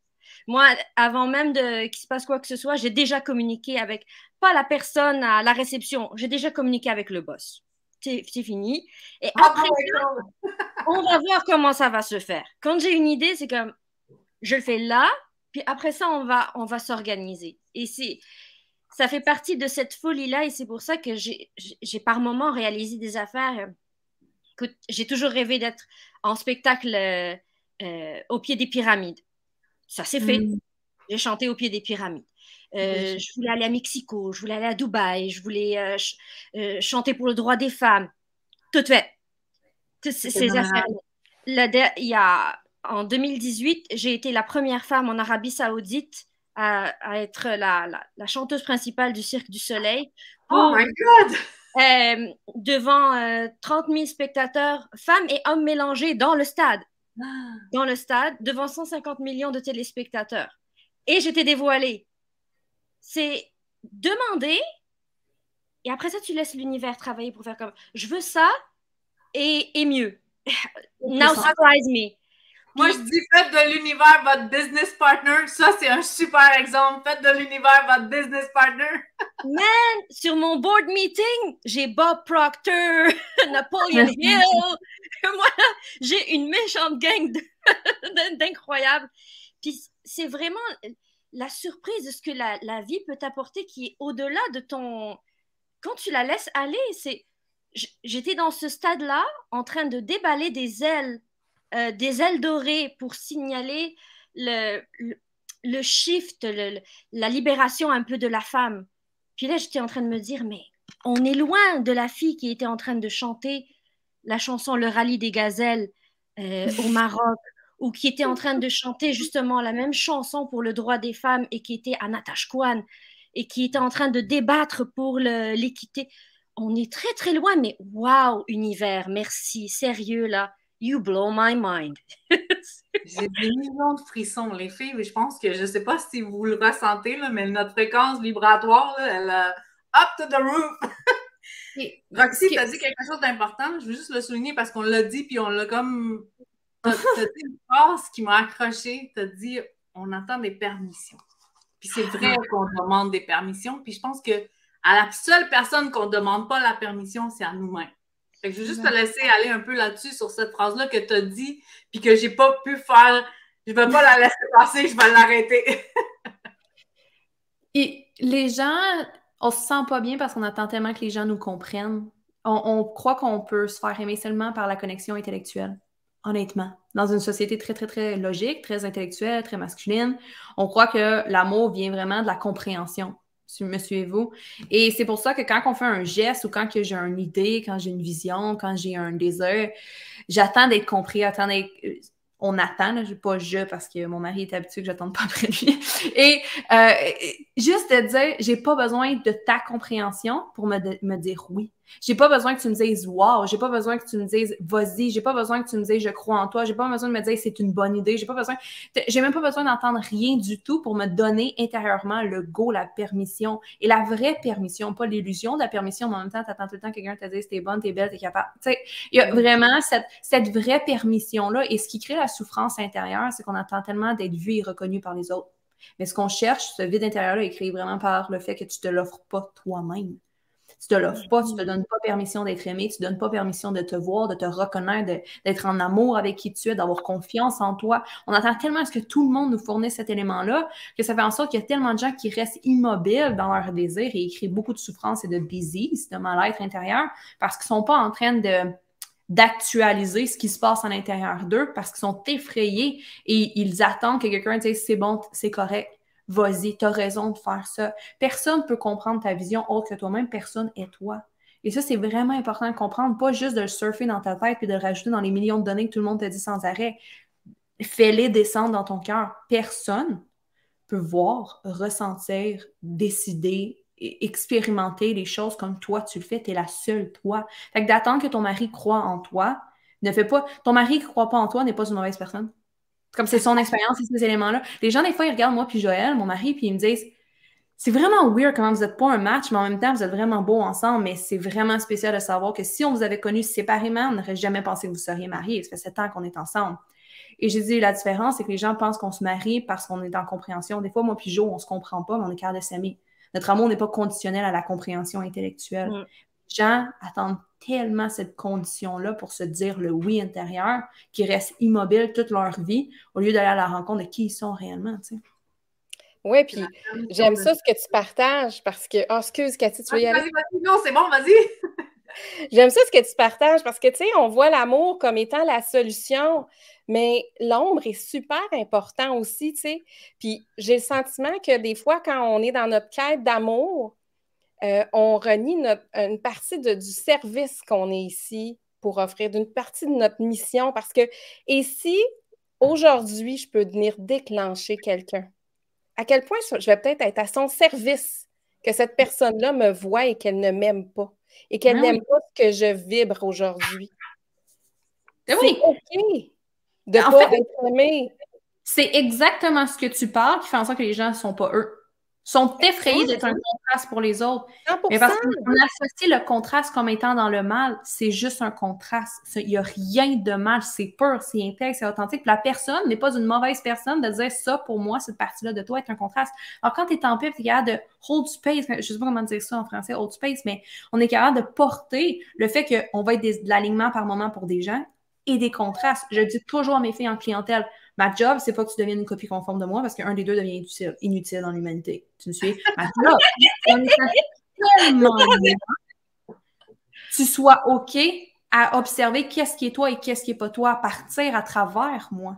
Moi, avant même qu'il se passe quoi que ce soit, j'ai déjà communiqué avec, pas la personne à la réception, j'ai déjà communiqué avec le boss. C'est fini. Et après, on va voir comment ça va se faire. Quand j'ai une idée, c'est comme, je le fais là, puis après ça, on va s'organiser. Et ça fait partie de cette folie-là, et c'est pour ça que j'ai par moments réalisé des affaires. Écoute, j'ai toujours rêvé d'être en spectacle au pied des pyramides. Ça s'est fait. J'ai chanté au pied des pyramides. Je voulais aller à Mexico, je voulais aller à Dubaï, je voulais chanter pour le droit des femmes. Tout fait. Ces affaires. En 2018, j'ai été la première femme en Arabie Saoudite à être la chanteuse principale du Cirque du Soleil. Oh my God! Devant 30 000 spectateurs, femmes et hommes mélangés dans le stade. Devant 150 millions de téléspectateurs. Et j'étais dévoilée. C'est demander, et après ça, tu laisses l'univers travailler pour faire comme, je veux ça, et mieux. Now surprise me. Moi, je dis, faites de l'univers votre business partner. Ça, c'est un super exemple. Faites de l'univers votre business partner. Man, sur mon board meeting, j'ai Bob Proctor, Napoleon Hill. Moi, j'ai une méchante gang d'incroyables. Puis c'est vraiment la surprise de ce que la vie peut t'apporter qui est au-delà de ton... Quand tu la laisses aller, j'étais dans ce stade-là en train de déballer des ailes dorées pour signaler le shift, la libération un peu de la femme. Puis là, j'étais en train de me dire, mais on est loin de la fille qui était en train de chanter la chanson Le Rallye des Gazelles au Maroc, ou qui était en train de chanter justement la même chanson pour le droit des femmes et qui était à Natashquan et qui était en train de débattre pour l'équité. On est très, très loin, mais wow, univers, merci, sérieux, là. You blow my mind. J'ai des millions de frissons, les filles, mais je pense que, je ne sais pas si vous le ressentez, là, mais notre fréquence vibratoire, là, elle up to the roof. Roxy, tu as dit quelque chose d'important, je veux juste le souligner parce qu'on l'a dit, puis on l'a comme... Tu as dit une phrase qui m'a accrochée, tu as dit, on attend des permissions. Puis c'est vrai qu'on demande des permissions. Puis je pense que à la seule personne qu'on ne demande pas la permission, c'est à nous-mêmes. Fait que je vais juste te laisser aller un peu là-dessus sur cette phrase-là que tu as dit, puis que j'ai pas pu faire. Je vais pas la laisser passer, je vais l'arrêter. Et les gens, on se sent pas bien parce qu'on attend tellement que les gens nous comprennent. On croit qu'on peut se faire aimer seulement par la connexion intellectuelle. Honnêtement. Dans une société très, très, très logique, très intellectuelle, très masculine, on croit que l'amour vient vraiment de la compréhension. Me suivez-vous? Et c'est pour ça que quand on fait un geste ou quand que j'ai une idée, quand j'ai une vision, quand j'ai un désir, j'attends d'être compris, on attend, là, pas je, parce que mon mari est habitué que j'attende pas après lui. Et juste de dire, j'ai pas besoin de ta compréhension pour me dire oui. J'ai pas besoin que tu me dises wow, j'ai pas besoin que tu me dises vas-y, j'ai pas besoin que tu me dises je crois en toi, j'ai pas besoin de me dire c'est une bonne idée, j'ai même pas besoin d'entendre rien du tout pour me donner intérieurement le go, la permission. Et la vraie permission, pas l'illusion de la permission, mais en même temps, t'attends tout le temps que quelqu'un te dise t'es bonne, t'es belle, t'es capable. Tu sais, il y a vraiment cette vraie permission-là. Et ce qui crée la souffrance intérieure, c'est qu'on attend tellement d'être vu et reconnu par les autres. Mais ce qu'on cherche, ce vide intérieur-là, est créé vraiment par le fait que tu te l'offres pas toi-même. Tu te l'offres pas, tu te donnes pas permission d'être aimé, tu te donnes pas permission de te voir, de te reconnaître, d'être en amour avec qui tu es, d'avoir confiance en toi. On attend tellement à ce que tout le monde nous fournisse cet élément-là que ça fait en sorte qu'il y a tellement de gens qui restent immobiles dans leur désir et ils créent beaucoup de souffrance et de disease, de mal-être intérieur, parce qu'ils sont pas en train d'actualiser ce qui se passe à l'intérieur d'eux, parce qu'ils sont effrayés et ils attendent que quelqu'un dise « c'est bon, c'est correct ». Vas-y, t'as raison de faire ça. Personne ne peut comprendre ta vision autre que toi-même. Personne est toi. Et ça, c'est vraiment important de comprendre, pas juste de le surfer dans ta tête puis de le rajouter dans les millions de données que tout le monde te dit sans arrêt. Fais-les descendre dans ton cœur. Personne peut voir, ressentir, décider, expérimenter les choses comme toi, tu le fais. T'es la seule toi. Fait que d'attendre que ton mari croit en toi, ne fais pas... Ton mari qui ne croit pas en toi n'est pas une mauvaise personne. Comme c'est son expérience et ces éléments-là. Les gens, des fois, ils regardent moi puis Joël, mon mari, puis ils me disent « C'est vraiment weird comment vous n'êtes pas un match, mais en même temps, vous êtes vraiment beaux ensemble, mais c'est vraiment spécial de savoir que si on vous avait connus séparément, on n'aurait jamais pensé que vous seriez mariés. Ça fait 7 ans qu'on est ensemble. » Et j'ai dit, la différence, c'est que les gens pensent qu'on se marie parce qu'on est en compréhension. Des fois, moi puis Jo, on se comprend pas, mais on est capable de s'aimer. Notre amour n'est pas conditionnel à la compréhension intellectuelle. Les gens attendent tellement cette condition-là pour se dire le oui intérieur, qu'ils restent immobiles toute leur vie au lieu d'aller à la rencontre de qui ils sont réellement, tu sais. Oui, puis j'aime ça ce que tu partages parce que... Oh, excuse, Cathy, tu veux y aller? Vas-y, non, c'est bon, vas-y! J'aime ça ce que tu partages parce que, tu sais, on voit l'amour comme étant la solution, mais l'ombre est super important aussi, tu sais. Puis j'ai le sentiment que des fois, quand on est dans notre quête d'amour, on renie une partie du service qu'on est ici pour offrir, d'une partie de notre mission. Parce que, et si aujourd'hui, je peux venir déclencher quelqu'un, à quel point je vais peut-être être à son service, que cette personne-là me voit et qu'elle ne m'aime pas, et qu'elle n'aime pas ce que je vibre aujourd'hui. C'est OK de ne pas être aimé. C'est exactement ce que tu parles qui fait en sorte que les gens ne sont pas eux. Sont effrayés d'être un contraste pour les autres. 100%. Mais parce qu'on associe le contraste comme étant dans le mal, c'est juste un contraste. Il n'y a rien de mal, c'est pur, c'est intègre, c'est authentique. Puis la personne n'est pas une mauvaise personne de dire ça pour moi, cette partie-là de toi est un contraste. Alors quand tu es en paix, tu es capable de hold space, je ne sais pas comment dire ça en français, hold space, mais on est capable de porter le fait qu'on va être de l'alignement par moment pour des gens et des contrastes. Je dis toujours à mes filles en clientèle, ma job, c'est pas que tu deviennes une copie conforme de moi parce qu'un des deux devient inutile dans l'humanité. Tu me suis? Ma job, c'est tellement tu sois OK à observer qu'est-ce qui est toi et qu'est-ce qui est pas toi, à partir à travers moi.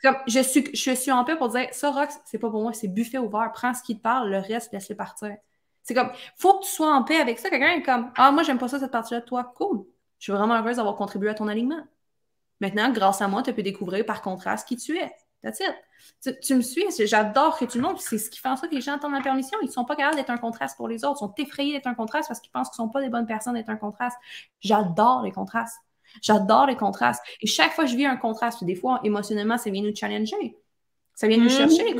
Comme je suis en paix pour dire ça, Rox, c'est pas pour moi, c'est buffet ouvert. Prends ce qui te parle, le reste, laisse-le partir. C'est comme, faut que tu sois en paix avec ça. Quelqu'un est comme, ah, moi, j'aime pas ça, cette partie-là de toi. Cool. Je suis vraiment heureuse d'avoir contribué à ton alignement. Maintenant, grâce à moi, tu peux découvrir par contraste qui tu es. That's it. Tu me suis, j'adore que tu le montres. C'est ce qui fait en sorte que les gens attendent la permission. Ils ne sont pas capables d'être un contraste pour les autres. Ils sont effrayés d'être un contraste parce qu'ils pensent qu'ils ne sont pas des bonnes personnes d'être un contraste. J'adore les contrastes. J'adore les contrastes. Et chaque fois que je vis un contraste, des fois, émotionnellement, ça vient nous challenger. Ça vient nous chercher. Et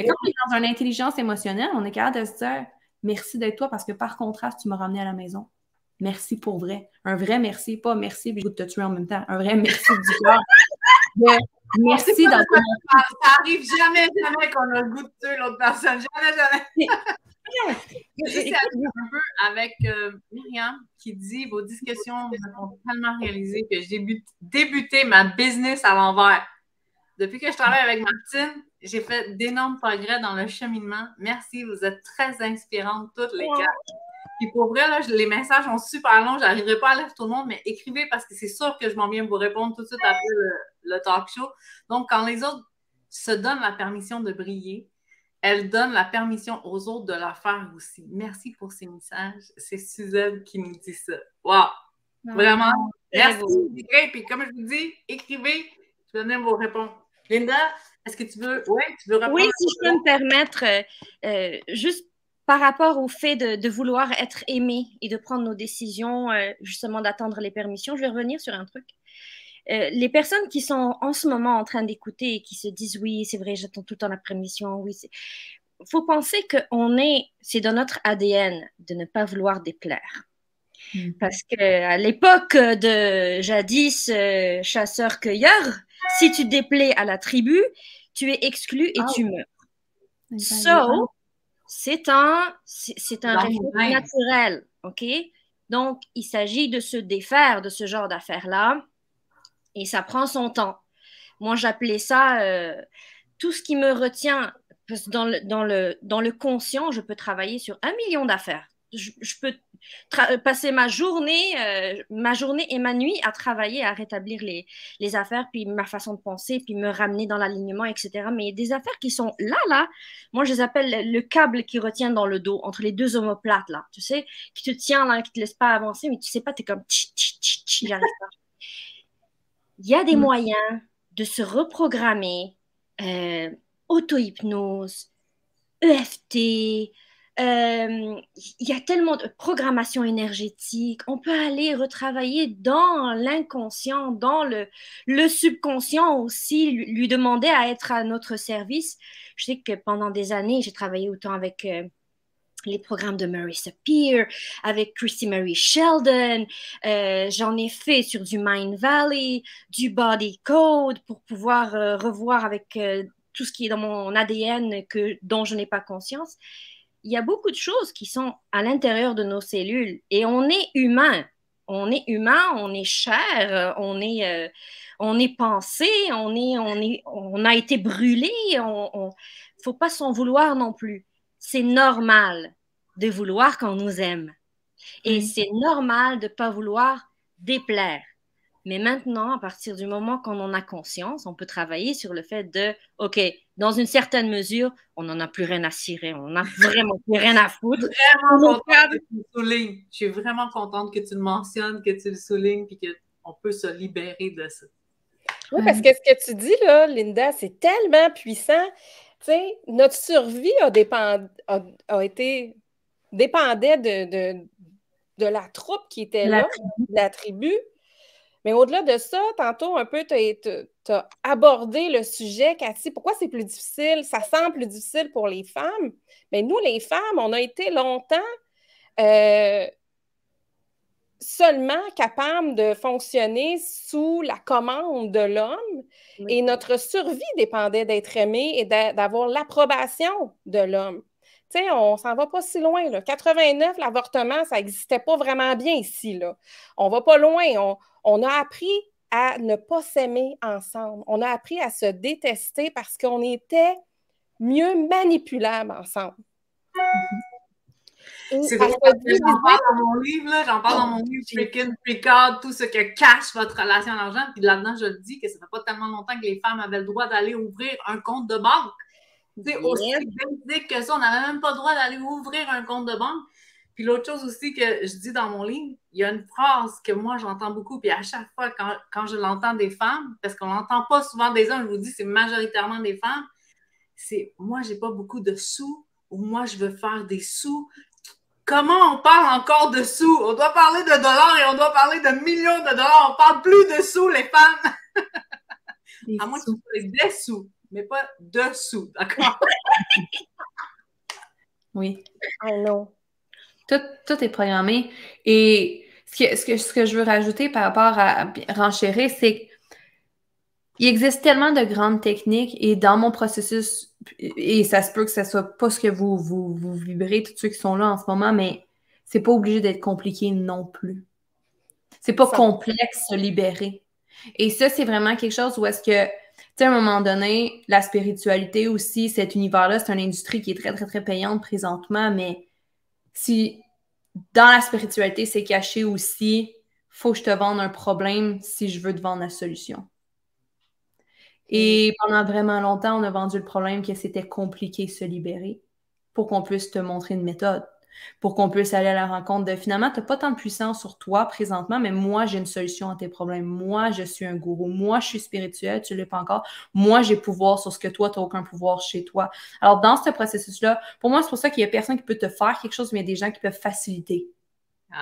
quand on est dans une intelligence émotionnelle, on est capable de se dire merci d'être toi parce que par contraste, tu m'as ramené à la maison. Merci pour vrai. Un vrai merci, pas merci, puis je goûte te tuer en même temps. Un vrai merci du cœur. Merci d'avoir... Ça arrive jamais qu'on a le goût de tuer l'autre personne. Jamais. C'est un peu avec Myriam qui dit « Vos discussions me font tellement réaliser que j'ai débuté ma business à l'envers. Depuis que je travaille avec Martine, j'ai fait d'énormes progrès dans le cheminement. Merci, vous êtes très inspirantes toutes les quatre. » Puis pour vrai, là, les messages sont super longs. Je n'arriverai pas à lire tout le monde, mais écrivez parce que c'est sûr que je m'en viens vous répondre tout de suite après le talk show. Donc, quand les autres se donnent la permission de briller, elles donnent la permission aux autres de le faire aussi. Merci pour ces messages. C'est Suzanne qui nous dit ça. Wow! Vraiment. Merci. Et puis, comme je vous dis, écrivez. Je vais venir vous répondre. Linda, est-ce que tu veux reprendre? Oui, si je peux me permettre, juste par rapport au fait de vouloir être aimé et de prendre nos décisions, justement d'attendre les permissions, je vais revenir sur un truc. Les personnes qui sont en ce moment en train d'écouter et qui se disent « Oui, c'est vrai, j'attends tout le temps la permission. » Oui, faut penser que c'est dans notre ADN de ne pas vouloir déplaire. Parce qu'à l'époque de jadis chasseur-cueilleur, si tu déplais à la tribu, tu es exclu et tu meurs. So, c'est un réflexe naturel, OK? Donc, il s'agit de se défaire de ce genre d'affaires-là et ça prend son temps. Moi, j'appelais ça tout ce qui me retient. Parce que dans le conscient, je peux travailler sur 1 million d'affaires. Je peux passer ma journée et ma nuit à travailler, à rétablir les affaires, puis ma façon de penser, puis me ramener dans l'alignement, etc. Mais des affaires qui sont là, moi je les appelle le câble qui retient dans le dos, entre les deux omoplates, là, tu sais, qui te tient là, qui te laisse pas avancer, mais tu sais pas, tu es comme j'y arrive pas. Il y a des moyens de se reprogrammer, auto-hypnose, EFT, il y a tellement de programmation énergétique. On peut aller retravailler dans l'inconscient, dans le subconscient aussi, lui demander à être à notre service. Je sais que pendant des années, j'ai travaillé autant avec les programmes de Marissa Peer, avec Christy Marie Sheldon. J'en ai fait sur du Mind Valley, du Body Code pour pouvoir revoir avec tout ce qui est dans mon ADN dont je n'ai pas conscience. Il y a beaucoup de choses qui sont à l'intérieur de nos cellules et on est humain. On est humain, on est chair, on est pensé, on a été brûlé. Faut pas s'en vouloir non plus. C'est normal de vouloir qu'on nous aime. Et c'est normal de ne pas vouloir déplaire. Mais maintenant, à partir du moment qu'on en a conscience, on peut travailler sur le fait de, OK, dans une certaine mesure, on n'en a plus rien à cirer, on n'en a vraiment plus rien à foutre. Je suis vraiment contente que tu le mentionnes, que tu le soulignes, puis qu'on peut se libérer de ça. Oui, parce que ce que tu dis, là, Linda, c'est tellement puissant. Tu sais, notre survie dépendait de la troupe qui était là, de la tribu. Mais au-delà de ça, tantôt, un peu, tu as abordé le sujet, Cathy. Pourquoi c'est plus difficile? Ça semble plus difficile pour les femmes. Mais nous, les femmes, on a été longtemps seulement capables de fonctionner sous la commande de l'homme. Oui. Et notre survie dépendait d'être aimé et d'avoir l'approbation de l'homme. Tu sais, on s'en va pas si loin, là. 89, l'avortement, ça n'existait pas vraiment bien ici, là. On va pas loin. On a appris à ne pas s'aimer ensemble. On a appris à se détester parce qu'on était mieux manipulables ensemble. C'est vrai, j'en parle dans mon livre, Freaking Freakard, tout ce que cache votre relation à l'argent. Puis là-dedans, je le dis que ça fait pas tellement longtemps que les femmes avaient le droit d'aller ouvrir un compte de banque. Tu sais, aussi basique que ça, on n'avait même pas le droit d'aller ouvrir un compte de banque. Puis l'autre chose aussi que je dis dans mon livre, il y a une phrase que moi, j'entends beaucoup, puis à chaque fois, quand je l'entends des femmes, parce qu'on n'entend pas souvent des hommes, je vous dis, c'est majoritairement des femmes, c'est « moi, j'ai pas beaucoup de sous » ou « moi, je veux faire des sous ». Comment on parle encore de sous? On doit parler de dollars et on doit parler de millions de dollars. On parle plus de sous, les femmes. À moins que tu sois des sous, mais pas de sous, d'accord? Oui. I know. Tout est programmé. Et ce que je veux rajouter par rapport à renchérir, c'est que Il existe tellement de grandes techniques et dans mon processus, et ça se peut que ce soit pas ce que vous vibrez, tous ceux qui sont là en ce moment, mais c'est pas obligé d'être compliqué non plus. C'est pas complexe se libérer. Et ça, c'est vraiment quelque chose où est-ce que, tu sais, à un moment donné, la spiritualité aussi, cet univers-là, c'est une industrie qui est très, très, très payante présentement, mais si dans la spiritualité, c'est caché aussi, faut que je te vende un problème si je veux te vendre la solution. Et pendant vraiment longtemps, on a vendu le problème que c'était compliqué de se libérer pour qu'on puisse te montrer une méthode, pour qu'on puisse aller à la rencontre de finalement, tu n'as pas tant de puissance sur toi présentement, mais moi, j'ai une solution à tes problèmes. Moi, je suis un gourou. Moi, je suis spirituel, tu ne l'es pas encore. Moi, j'ai pouvoir sur ce que toi, tu n'as aucun pouvoir chez toi. Alors, dans ce processus-là, pour moi, c'est pour ça qu'il n'y a personne qui peut te faire quelque chose, mais il y a des gens qui peuvent faciliter.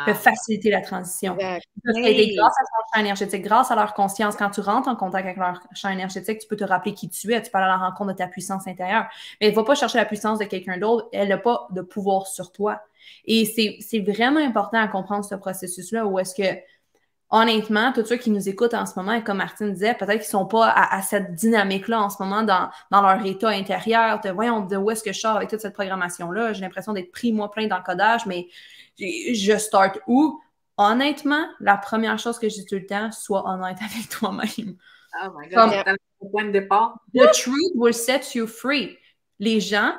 Peuvent faciliter la transition. Ils peuvent t'aider grâce à ton champ énergétique, grâce à leur conscience. Quand tu rentres en contact avec leur champ énergétique, tu peux te rappeler qui tu es, tu peux aller à la rencontre de ta puissance intérieure. Mais elle ne va pas chercher la puissance de quelqu'un d'autre, elle n'a pas de pouvoir sur toi. Et c'est vraiment important à comprendre ce processus-là où est-ce que, honnêtement, tous ceux qui nous écoutent en ce moment, et comme Martine disait, peut-être qu'ils ne sont pas à cette dynamique-là en ce moment dans leur état intérieur. Voyons, de où est-ce que je sors avec toute cette programmation-là? J'ai l'impression d'être pris, moi, plein d'encodage, mais je start où? Honnêtement, la première chose que je dis tout le temps, sois honnête avec toi-même. Oh my God, c'est le point de départ. The truth will set you free. Les gens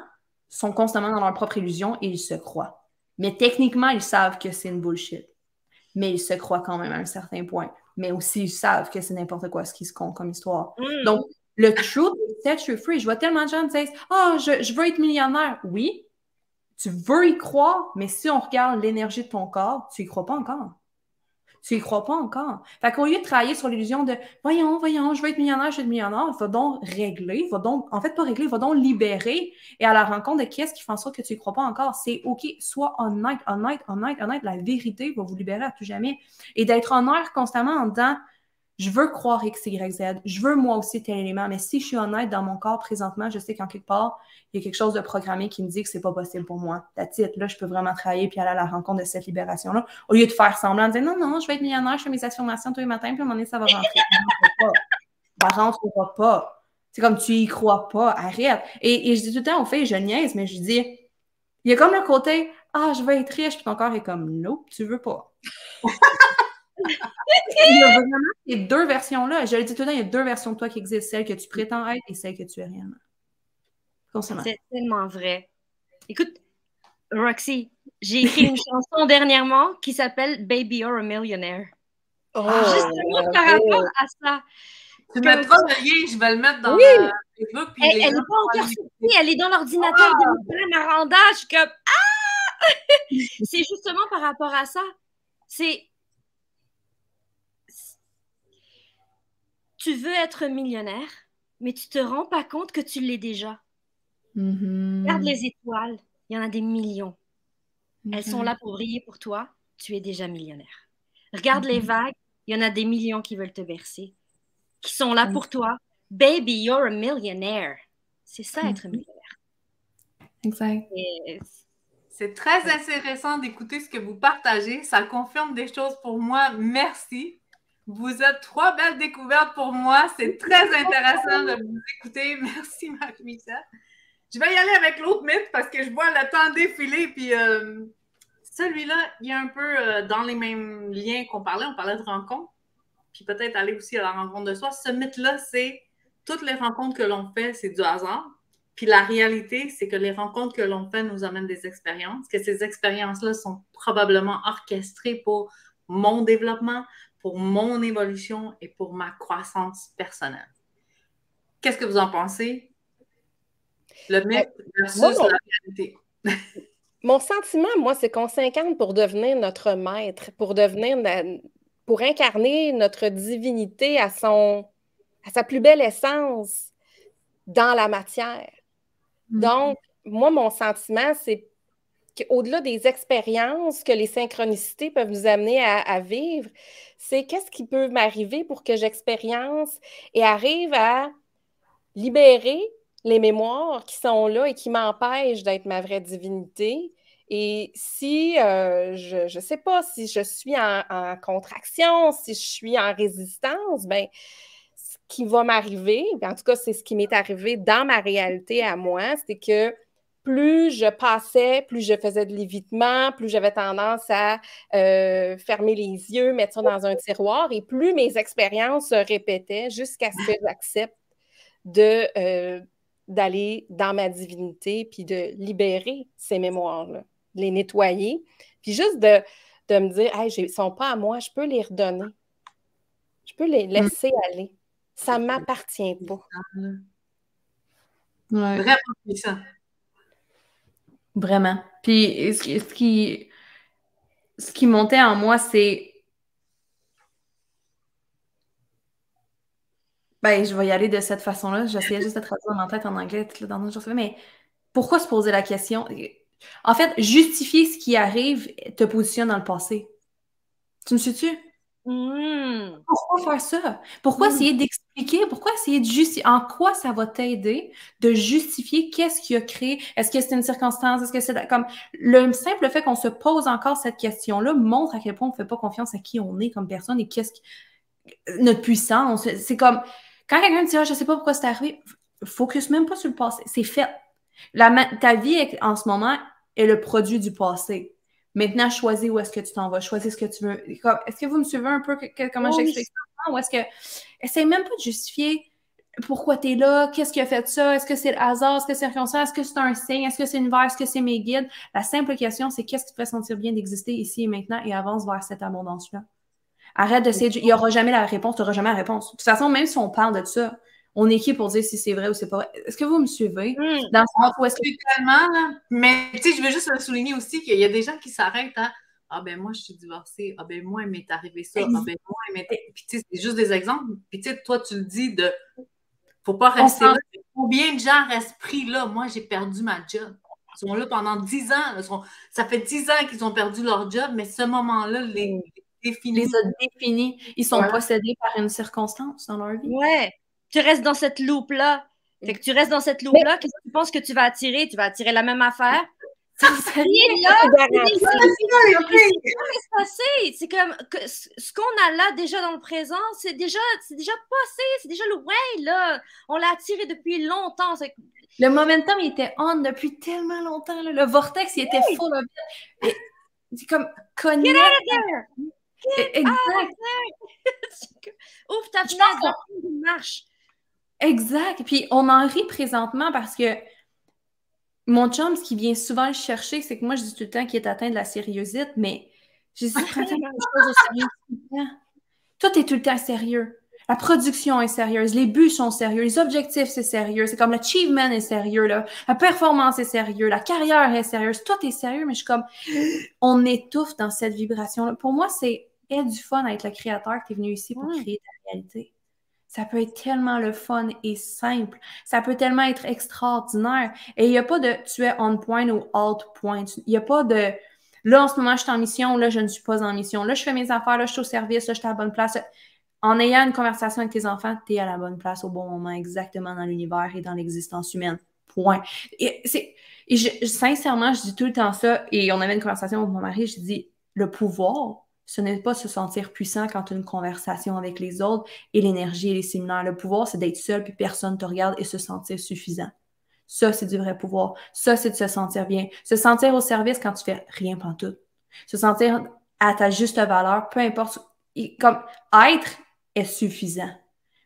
sont constamment dans leur propre illusion et ils se croient. Mais techniquement, ils savent que c'est une bullshit. Mais ils se croient quand même à un certain point. Mais aussi, ils savent que c'est n'importe quoi ce qui se compte comme histoire. Donc, le truth will set you free. Je vois tellement de gens qui disent « Ah, je veux être millionnaire. » Oui, tu veux y croire, mais si on regarde l'énergie de ton corps, tu y crois pas encore. Tu y crois pas encore. Fait qu'au lieu de travailler sur l'illusion de « Voyons, je veux être millionnaire, je veux être millionnaire », va donc régler, en fait, pas régler, va donc libérer et à la rencontre de qu'est-ce qui fait en sorte que tu y crois pas encore. C'est OK, sois honnête. La vérité va vous libérer à tout jamais. Et d'être honnête constamment en disant « Je veux croire X, Y, Z. Je veux moi aussi tel élément. Mais si je suis honnête dans mon corps présentement, je sais qu'en quelque part, il y a quelque chose de programmé qui me dit que c'est pas possible pour moi. That's it. Là, je peux vraiment travailler puis aller à la rencontre de cette libération-là. Au lieu de faire semblant de dire non, je vais être millionnaire, je fais mes affirmations tous les matins, puis à un moment donné, ça va rentrer. Ça rentrera pas. C'est comme tu y crois pas. Arrête. Et je dis tout le temps aux filles, je niaise, mais je dis, il y a comme le côté, je vais être riche, puis ton corps est comme, nope, tu veux pas. Il y a vraiment ces deux versions-là. Je le dis tout le temps, il y a deux versions de toi qui existent, celle que tu prétends être et celle que tu es réellement. Constamment. C'est tellement vrai. Écoute, Roxy, j'ai écrit une chanson dernièrement qui s'appelle Baby You're a Millionaire. Justement par rapport à ça. Tu mettras le lien, je vais le mettre dans Facebook. Puis elle n'est pas encore sortie, elle est dans l'ordinateur de Nicolas Maranda. Je suis comme c'est justement par rapport à ça. Tu veux être millionnaire, mais tu te rends pas compte que tu l'es déjà. Regarde les étoiles, il y en a des millions. Elles sont là pour briller pour toi, tu es déjà millionnaire. Regarde les vagues, il y en a des millions qui veulent te bercer, qui sont là pour toi. Baby, you're a millionaire. C'est ça, être millionnaire. Exact. C'est très intéressant d'écouter ce que vous partagez. Ça confirme des choses pour moi. Merci. Vous êtes trois belles découvertes pour moi. C'est très intéressant de vous écouter. Merci, Marie-Michel. Je vais y aller avec l'autre mythe parce que je vois le temps défiler. Puis celui-là, il est un peu dans les mêmes liens qu'on parlait. On parlait de rencontres. Puis peut-être aller aussi à la rencontre de soi. Ce mythe-là, c'est toutes les rencontres que l'on fait, c'est du hasard. Puis la réalité, c'est que les rencontres que l'on fait nous amènent des expériences, que ces expériences-là sont probablement orchestrées pour mon développement, pour mon évolution et pour ma croissance personnelle. Qu'est-ce que vous en pensez? Le mythe versus la réalité. Mon sentiment, moi, c'est qu'on s'incarne pour devenir notre maître, pour incarner notre divinité à sa plus belle essence dans la matière. Donc, moi, mon sentiment, c'est qu'au-delà des expériences que les synchronicités peuvent nous amener à vivre, c'est qu'est-ce qui peut m'arriver pour que j'expérience et arrive à libérer les mémoires qui sont là et qui m'empêchent d'être ma vraie divinité. Et si, je ne sais pas, si je suis en contraction, si je suis en résistance, bien, qui va m'arriver, en tout cas, c'est ce qui m'est arrivé dans ma réalité à moi, c'est que plus je passais, plus je faisais de l'évitement, plus j'avais tendance à fermer les yeux, mettre ça dans un tiroir, et plus mes expériences se répétaient jusqu'à ce que j'accepte d'aller dans ma divinité, puis de libérer ces mémoires-là, de les nettoyer, puis juste de me dire, hey, ils ne sont pas à moi, je peux les redonner. Je peux les laisser aller. Ça ne m'appartient pas. Ouais. Vraiment puissant. Vraiment. Puis ce qui montait en moi, c'est ben, je vais y aller de cette façon-là. J'essayais juste de traduire dans ma tête en anglais, dans notre journée, mais pourquoi se poser la question? En fait, justifier ce qui arrive te positionne dans le passé. Tu me suis-tu? Pourquoi faire ça? Pourquoi essayer d'expliquer? Pourquoi essayer de justifier? En quoi ça va t'aider de justifier qu'est-ce qui a créé? Est-ce que c'est une circonstance? Est-ce que c'est comme le simple fait qu'on se pose encore cette question-là montre à quel point on ne fait pas confiance à qui on est comme personne et notre puissance. C'est comme quand quelqu'un te dit je sais pas pourquoi c'est arrivé, focus même pas sur le passé. C'est fait. Ta vie en ce moment est le produit du passé. Maintenant, choisis où est-ce que tu t'en vas. Choisis ce que tu veux. Est-ce que vous me suivez un peu comment j'explique ça? Ou est-ce que essaye même pas de justifier pourquoi tu es là, qu'est-ce qui a fait ça, est-ce que c'est le hasard, est-ce que c'est circonstance, est-ce que c'est un signe, est-ce que c'est l'univers, est-ce que c'est mes guides? La simple question, c'est qu'est-ce qui te fait sentir bien d'exister ici et maintenant et avance vers cette abondance-là. Arrête d'essayer. Il n'y aura jamais la réponse, tu n'auras jamais la réponse. De toute façon, même si on parle de ça, on est qui pour dire si c'est vrai ou c'est pas vrai? Est-ce que vous me suivez? Dans ce sens où est-ce que tellement, là, mais tu sais, je veux juste souligner aussi qu'il y a des gens qui s'arrêtent à ah ben moi je suis divorcée, ah ben moi il m'est arrivé ça, ah ben moi il m'est. Puis tu sais, c'est juste des exemples. Puis tu sais, toi tu le dis de faut pas rester là. Combien de gens restent pris là? Moi j'ai perdu ma job. Ils sont là pendant 10 ans. Là, ça fait 10 ans qu'ils ont perdu leur job, mais ce moment-là les a définis. Ils sont possédés par une circonstance dans leur vie. Ouais. Tu restes dans cette loupe-là. Fait que tu restes dans cette loupe-là, qu'est-ce que tu penses que tu vas attirer? Tu vas attirer la même affaire? C'est comme ce qu'on a là déjà dans le présent, c'est déjà passé, c'est déjà le way là. On l'a attiré depuis longtemps. Le momentum il était on depuis tellement longtemps. Là. Le vortex il était full of it. C'est comme connect. Get out of there! Exact. Ouvre ta fenêtre, marche. Exact. Puis on en rit présentement parce que mon chum, ce qui vient souvent le chercher, c'est que moi, je dis tout le temps qu'il est atteint de la sérieuxite, mais je dis, prends tellement de choses au sérieux tout le temps. Tout est tout le temps sérieux. La production est sérieuse, les buts sont sérieux, les objectifs, c'est sérieux. C'est comme l'achievement est sérieux, là. La performance est sérieux, la carrière est sérieuse. Tout est sérieux, mais je suis comme, on étouffe dans cette vibration-là. Pour moi, c'est du fun à être le créateur que tu es venu ici pour créer ta réalité. Ça peut être tellement le fun et simple. Ça peut tellement être extraordinaire. Et il n'y a pas de tu es on point ou alt point. Il n'y a pas de là, en ce moment, je suis en mission, là, je ne suis pas en mission. Là, je fais mes affaires, là, je suis au service, là, je suis à la bonne place. En ayant une conversation avec tes enfants, tu es à la bonne place au bon moment, exactement dans l'univers et dans l'existence humaine. Point. Sincèrement, je dis tout le temps ça. Et on avait une conversation avec mon mari, je dis le pouvoir, ce n'est pas se sentir puissant quand tu as une conversation avec les autres et l'énergie et les séminaires. Le pouvoir, c'est d'être seul puis personne ne te regarde et se sentir suffisant. Ça, c'est du vrai pouvoir. Ça, c'est de se sentir bien. Se sentir au service quand tu fais rien pantoute. Se sentir à ta juste valeur, peu importe. Comme être est suffisant.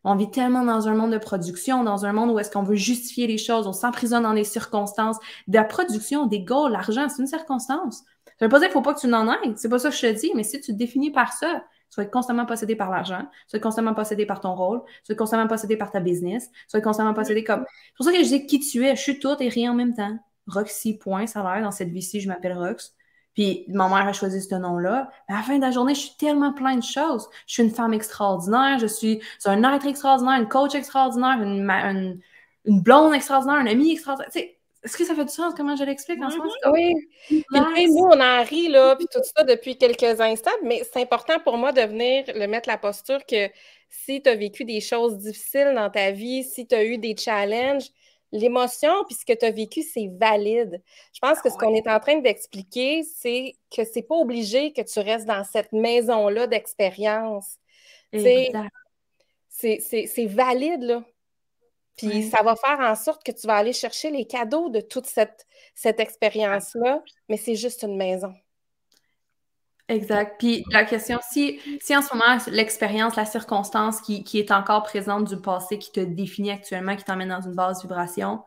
On vit tellement dans un monde de production, dans un monde où est-ce qu'on veut justifier les choses, on s'emprisonne dans les circonstances. De la production, des goals, l'argent, c'est une circonstance. Ça veut pas dire qu'il faut pas que tu n'en aies. C'est pas ça que je te dis, mais si tu te définis par ça, tu vas être constamment possédé par l'argent, tu vas être constamment possédé par ton rôle, tu vas être constamment possédé par ta business, tu vas être constamment possédé comme... C'est pour ça que je dis qui tu es. Je suis tout et rien en même temps. Roxy, point, salaire. Dans cette vie-ci, je m'appelle Rox. Puis ma mère a choisi ce nom-là. À la fin de la journée, je suis tellement plein de choses. Je suis une femme extraordinaire, je suis un être extraordinaire, une coach extraordinaire, une blonde extraordinaire, une amie extraordinaire. Tu sais, est-ce que ça fait du sens comment je l'explique en ce moment? Oui. Puis, nous, on en rit, là, puis tout ça depuis quelques instants, mais c'est important pour moi de venir le mettre la posture que si tu as vécu des choses difficiles dans ta vie, si tu as eu des challenges, l'émotion puis ce que tu as vécu, c'est valide. Je pense que ce qu'on est en train d'expliquer, c'est que c'est pas obligé que tu restes dans cette maison-là d'expérience. c'est valide, là. Puis ça va faire en sorte que tu vas aller chercher les cadeaux de toute cette expérience-là, mais c'est juste une maison. Exact. Puis la question, si en ce moment, l'expérience, la circonstance qui est encore présente du passé, qui te définit actuellement, qui t'emmène dans une basse vibration,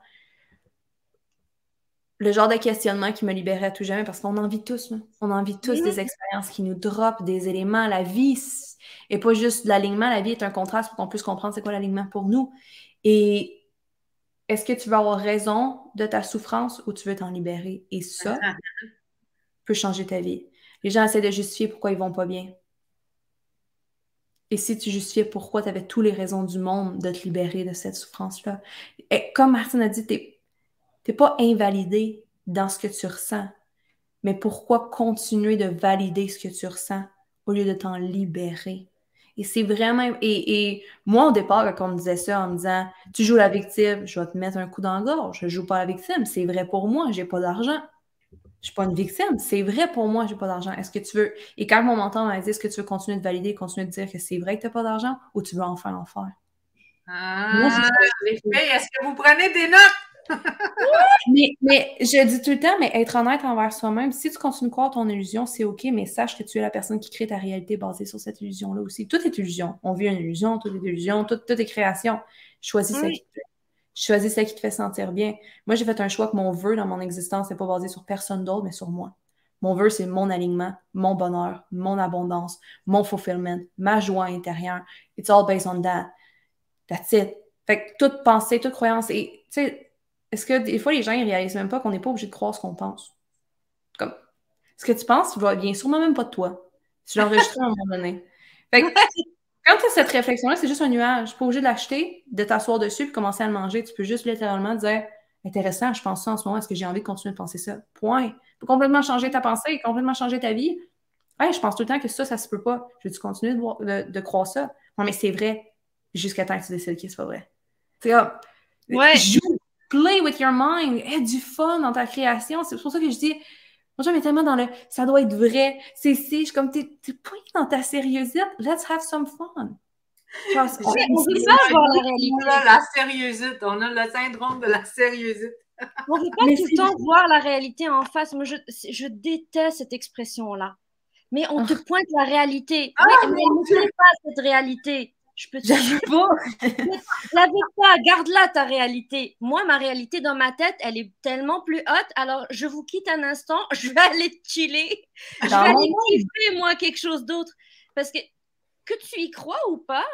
le genre de questionnement qui me libérait à tout jamais, parce qu'on en vit tous, là. On en vit tous des expériences qui nous droppent, des éléments. La vie, et pas juste l'alignement. La vie est un contraste pour qu'on puisse comprendre c'est quoi l'alignement pour nous. Et est-ce que tu veux avoir raison de ta souffrance ou tu veux t'en libérer? Et ça peut changer ta vie. Les gens essaient de justifier pourquoi ils vont pas bien. Et si tu justifiais pourquoi tu avais toutes les raisons du monde de te libérer de cette souffrance-là. Et comme Martine a dit, t'es pas invalidé dans ce que tu ressens. Mais pourquoi continuer de valider ce que tu ressens au lieu de t'en libérer? Et c'est vraiment... Et moi, au départ, quand on me disait ça, en me disant « Tu joues la victime, je vais te mettre un coup dans la gorge. Je joue pas la victime. C'est vrai pour moi, j'ai pas d'argent. Je suis pas une victime. C'est vrai pour moi, j'ai pas d'argent. Est-ce que tu veux... » Et quand mon mentor m'a dit « Est-ce que tu veux continuer de valider, continuer de dire que c'est vrai que t'as pas d'argent ou tu veux enfin l'en faire? » Les filles, est-ce que vous prenez des notes? mais je dis tout le temps, mais être honnête envers soi-même, si tu continues de croire ton illusion, c'est OK, mais sache que tu es la personne qui crée ta réalité basée sur cette illusion-là aussi. Tout est illusion. On vit une illusion, tout est illusion, tout est création. Choisis celle qui te fait. Choisis celle qui te fait sentir bien. Moi, j'ai fait un choix que mon vœu dans mon existence n'est pas basé sur personne d'autre, mais sur moi. Mon vœu, c'est mon alignement, mon bonheur, mon abondance, mon fulfillment, ma joie intérieure. It's all based on that. That's it. Fait que toute pensée, toute croyance, et tu sais, est-ce que des fois, les gens, ils réalisent même pas qu'on n'est pas obligé de croire ce qu'on pense? Comme, ce que tu penses vient sûrement même pas de toi. Tu l'as enregistré à un moment donné. Fait que, quand tu as cette réflexion-là, c'est juste un nuage. Tu n'es pas obligé de l'acheter, de t'asseoir dessus et commencer à le manger. Tu peux juste littéralement dire « Intéressant, je pense ça en ce moment. Est-ce que j'ai envie de continuer de penser ça? » Point. Tu peux complètement changer ta pensée, complètement changer ta vie. Hey, je pense tout le temps que ça se peut pas. Je veux-tu continuer de croire ça? Non, mais c'est vrai jusqu'à temps que tu décides que c'est pas vrai. C'est comme, joue, play with your mind, aie du fun dans ta création. C'est pour ça que je dis, moi, j'aime tellement dans le ça doit être vrai. C'est si, je suis comme, t'es pas dans ta sérieuseté. Let's have some fun. On veut pas voir la réalité. On a la sérieuseté. On a le syndrome de la sérieuseté. On veut pas tout le temps voir la réalité en face. Moi, je déteste cette expression-là. Mais on te pointe la réalité. Mais elle ne connaît pas cette réalité. Je peux te dire pas. La veux pas, garde-la ta réalité. Moi, ma réalité dans ma tête, elle est tellement plus haute. Alors, je vous quitte un instant. Je vais aller chiller. Je vais aller kiffer, moi, quelque chose d'autre. Parce que tu y crois ou pas,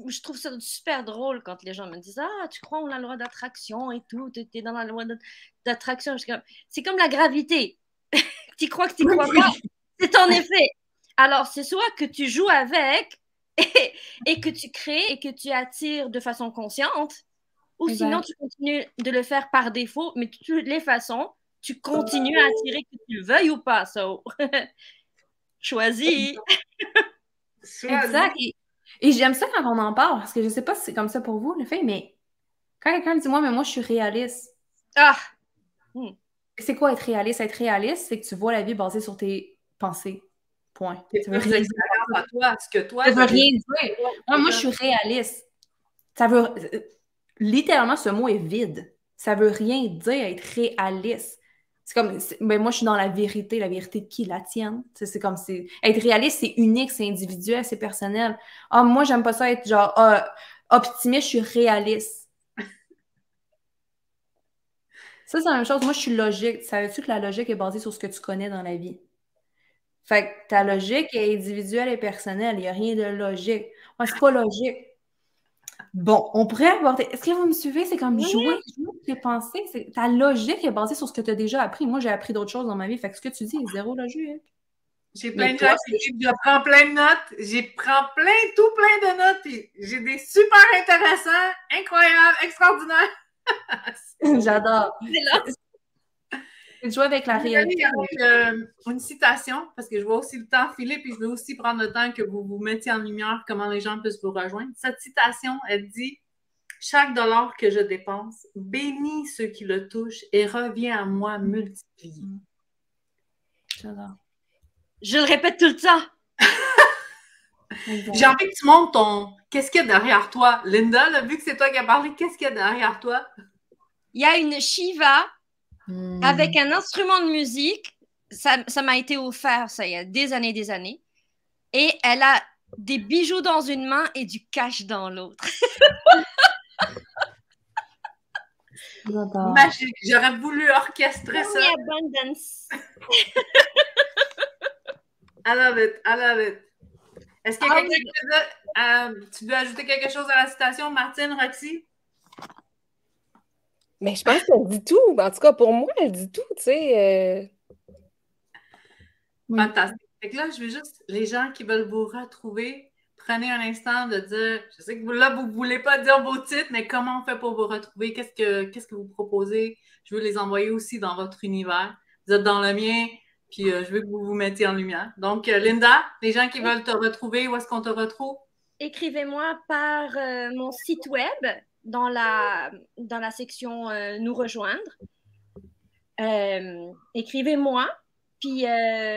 je trouve ça super drôle quand les gens me disent « Ah, tu crois en la loi d'attraction et tout, tu es dans la loi d'attraction. » C'est comme la gravité. Tu crois que tu crois pas. C'est ton effet. Alors, c'est soit que tu joues avec et que tu crées et que tu attires de façon consciente, ou sinon tu continues de le faire par défaut, mais de toutes les façons, tu continues à attirer que tu le veuilles ou pas. So. Choisis. Exact. Et j'aime ça quand on en parle, parce que je sais pas si c'est comme ça pour vous, le fait, mais quand quelqu'un me dit « Moi, je suis réaliste. » C'est quoi être réaliste? Être réaliste, c'est que tu vois la vie basée sur tes pensées. Point. Ça veut rien dire à toi, ce que toi... Ça veut rien dire. Moi, je suis réaliste. Ça veut... Littéralement, ce mot est vide. Ça veut rien dire être réaliste. C'est comme... Ben, moi, je suis dans la vérité. La vérité de qui? La tienne. C'est comme... Être réaliste, c'est unique, c'est individuel, c'est personnel. Ah, moi, j'aime pas ça être genre... optimiste, je suis réaliste. Ça, c'est la même chose. Moi, je suis logique. Savais-tu que la logique est basée sur ce que tu connais dans la vie? Fait que ta logique est individuelle et personnelle. Il n'y a rien de logique. Ouais, c'est pas logique. Bon, on pourrait aborder... Est-ce que vous me suivez? C'est comme jouer tes pensées. Ta logique est basée sur ce que tu as déjà appris. Moi, j'ai appris d'autres choses dans ma vie. Fait que ce que tu dis est zéro logique. J'ai plein de gens qui disent, je prends plein de notes. J'ai prends tout plein de notes. Puis j'ai des super intéressants, incroyables, extraordinaires. J'adore. C'est jouer avec la réalité. Avec une citation, parce que je vois aussi le temps filer, puis je veux aussi prendre le temps que vous vous mettiez en lumière comment les gens peuvent vous rejoindre. Cette citation, elle dit « Chaque dollar que je dépense bénit ceux qui le touchent et revient à moi multiplié. » J'adore. Je le répète tout le temps. J'ai envie que tu montes ton qu'est-ce qu'il y a derrière toi? Linda, là, vu que c'est toi qui as parlé, qu'est-ce qu'il y a derrière toi? Il y a une Shiva avec un instrument de musique. Ça m'a été offert, ça, il y a des années. Et elle a des bijoux dans une main et du cash dans l'autre. Magique. J'aurais voulu orchestrer ça. Abundance. I love it. I love it. Est-ce qu'il y a quelqu'un tu veux ajouter quelque chose à la citation, Martine, Roxy? Mais je pense qu'elle dit tout. En tout cas, pour moi, elle dit tout, tu sais. Fantastique. Fait que là, je veux juste, les gens qui veulent vous retrouver, prenez un instant de dire, je sais que vous ne voulez pas dire vos titres, mais comment on fait pour vous retrouver? Qu'est-ce que vous proposez? Je veux les envoyer aussi dans votre univers. Vous êtes dans le mien, puis je veux que vous vous mettiez en lumière. Donc, Linda, les gens qui veulent te retrouver, où est-ce qu'on te retrouve? Écrivez-moi par mon site web dans la section Nous rejoindre. Écrivez-moi. Puis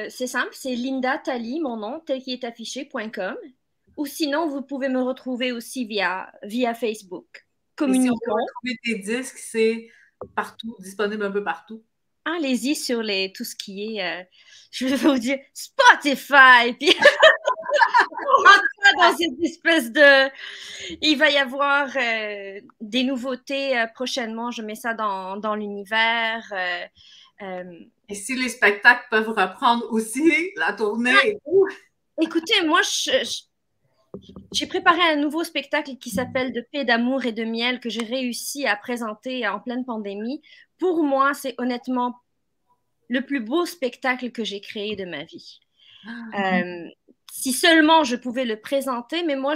c'est simple, c'est Linda Talley, mon nom, tel qu'il est affiché.com. Ou sinon, vous pouvez me retrouver aussi via Facebook. Communiquons. Si on peut retrouver tes disques, c'est partout, disponible un peu partout. Allez-y sur tout ce qui est, je vais vous dire, Spotify. Puis dans cette espèce de... Il va y avoir des nouveautés prochainement. Je mets ça dans l'univers. Et si les spectacles peuvent reprendre aussi, la tournée et tout. Écoutez, moi, j'ai préparé un nouveau spectacle qui s'appelle De paix, d'amour et de miel que j'ai réussi à présenter en pleine pandémie. Pour moi, c'est honnêtement le plus beau spectacle que j'ai créé de ma vie. Si seulement je pouvais le présenter, mais moi,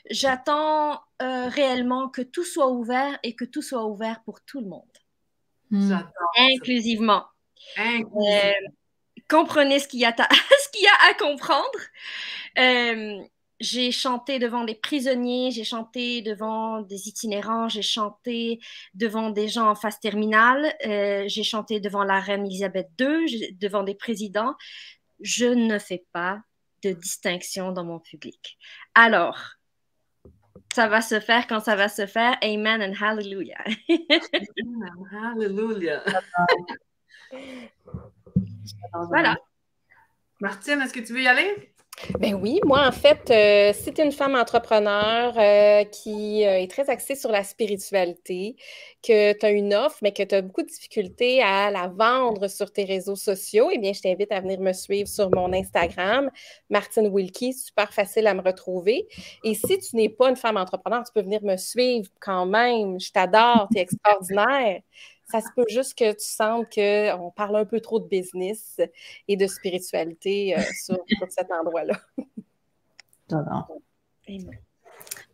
j'attends réellement que tout soit ouvert et que tout soit ouvert pour tout le monde. Inclusivement. Comprenez ce qu'il y a à comprendre. J'ai chanté devant des prisonniers, j'ai chanté devant des itinérants, j'ai chanté devant des gens en phase terminale, j'ai chanté devant la reine Elisabeth II, devant des présidents. Je ne fais pas de distinction dans mon public. Alors, ça va se faire quand ça va se faire. Amen and hallelujah. Hallelujah. Voilà. Martine, est-ce que tu veux y aller? Ben oui, moi, en fait, si tu es une femme entrepreneur qui est très axée sur la spiritualité, que tu as une offre, mais que tu as beaucoup de difficultés à la vendre sur tes réseaux sociaux, eh bien, je t'invite à venir me suivre sur mon Instagram, Martine Wilkie, super facile à me retrouver. Et si tu n'es pas une femme entrepreneur, tu peux venir me suivre quand même. Je t'adore, tu es extraordinaire. Ça se peut juste que tu sentes qu'on parle un peu trop de business et de spiritualité sur cet endroit-là. J'adore.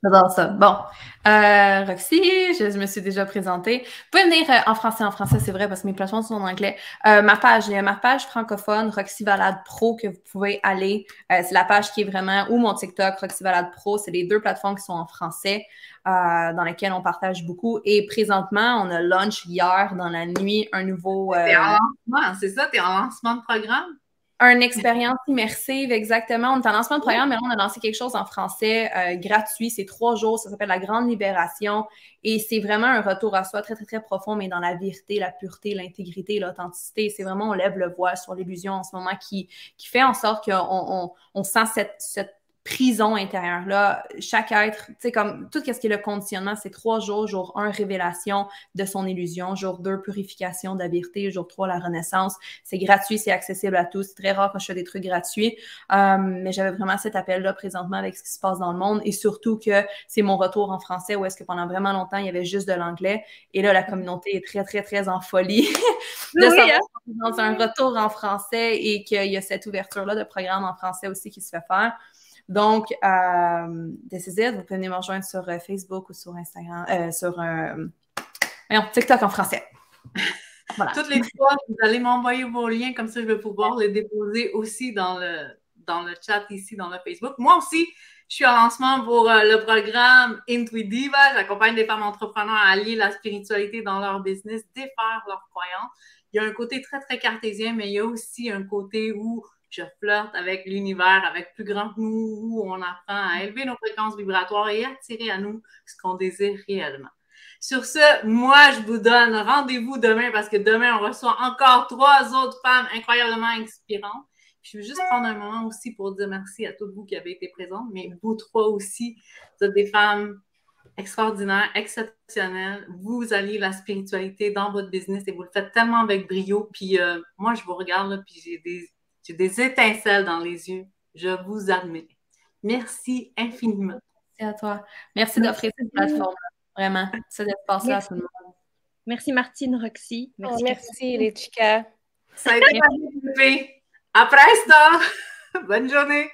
J'adore ça. Bon, Roxy, je me suis déjà présentée. Vous pouvez venir en français, c'est vrai, parce que mes plateformes sont en anglais. Il y a ma page francophone, Roxy Valade Pro, que vous pouvez aller. C'est la page qui est vraiment, ou mon TikTok, Roxy Valade Pro, c'est les deux plateformes qui sont en français, dans lesquelles on partage beaucoup. Et présentement, on a launch hier, dans la nuit, un nouveau... T'es en lancement, c'est ça? T'es en lancement de programme? Une expérience immersive, exactement. On est en lancement de programme, mais là, on a lancé quelque chose en français gratuit. C'est 3 jours. Ça s'appelle La Grande Libération. Et c'est vraiment un retour à soi très, très, très profond, mais dans la vérité, la pureté, l'intégrité, l'authenticité. C'est vraiment, on lève le voile sur l'illusion en ce moment qui fait en sorte qu'on sent cette prison intérieure-là. Chaque être, tu sais, comme tout ce qui est le conditionnement, c'est 3 jours. Jour 1, révélation de son illusion. Jour 2, purification de la vérité. Jour 3, la renaissance. C'est gratuit, c'est accessible à tous. C'est très rare quand je fais des trucs gratuits. Mais j'avais vraiment cet appel-là présentement avec ce qui se passe dans le monde. Et surtout que c'est mon retour en français où est-ce que pendant vraiment longtemps, il y avait juste de l'anglais. Et là, la communauté est très, très, très en folie de savoir dans un retour en français et qu'il y a cette ouverture-là de programme en français aussi qui se fait faire. Donc, this is it. Vous pouvez venir me rejoindre sur Facebook ou sur Instagram, sur TikTok en français. Voilà. Toutes les fois, vous allez m'envoyer vos liens, comme ça je vais pouvoir les déposer aussi dans le chat ici, dans le Facebook. Moi aussi, je suis en lancement pour le programme Into Diva. J'accompagne des femmes entrepreneurs à allier la spiritualité dans leur business, défaire leurs croyances. Il y a un côté très, très cartésien, mais il y a aussi un côté où Je flirte avec l'univers, avec plus grand que nous, où on apprend à élever nos fréquences vibratoires et attirer à nous ce qu'on désire réellement. Sur ce, moi, je vous donne rendez-vous demain parce que demain, on reçoit encore 3 autres femmes incroyablement inspirantes. Puis je veux juste prendre un moment aussi pour dire merci à toutes vous qui avez été présentes, mais vous 3 aussi, vous êtes des femmes extraordinaires, exceptionnelles. Vous alliez la spiritualité dans votre business et vous le faites tellement avec brio. Puis moi, je vous regarde, là, puis j'ai des étincelles dans les yeux. Je vous admire. Merci infiniment. Merci à toi. Merci d'offrir cette plateforme. Vraiment, cet espace-là à tout le monde. Merci Martine, Roxy. Merci, merci les chicas. Ça a été parfait. À presto! Bonne journée!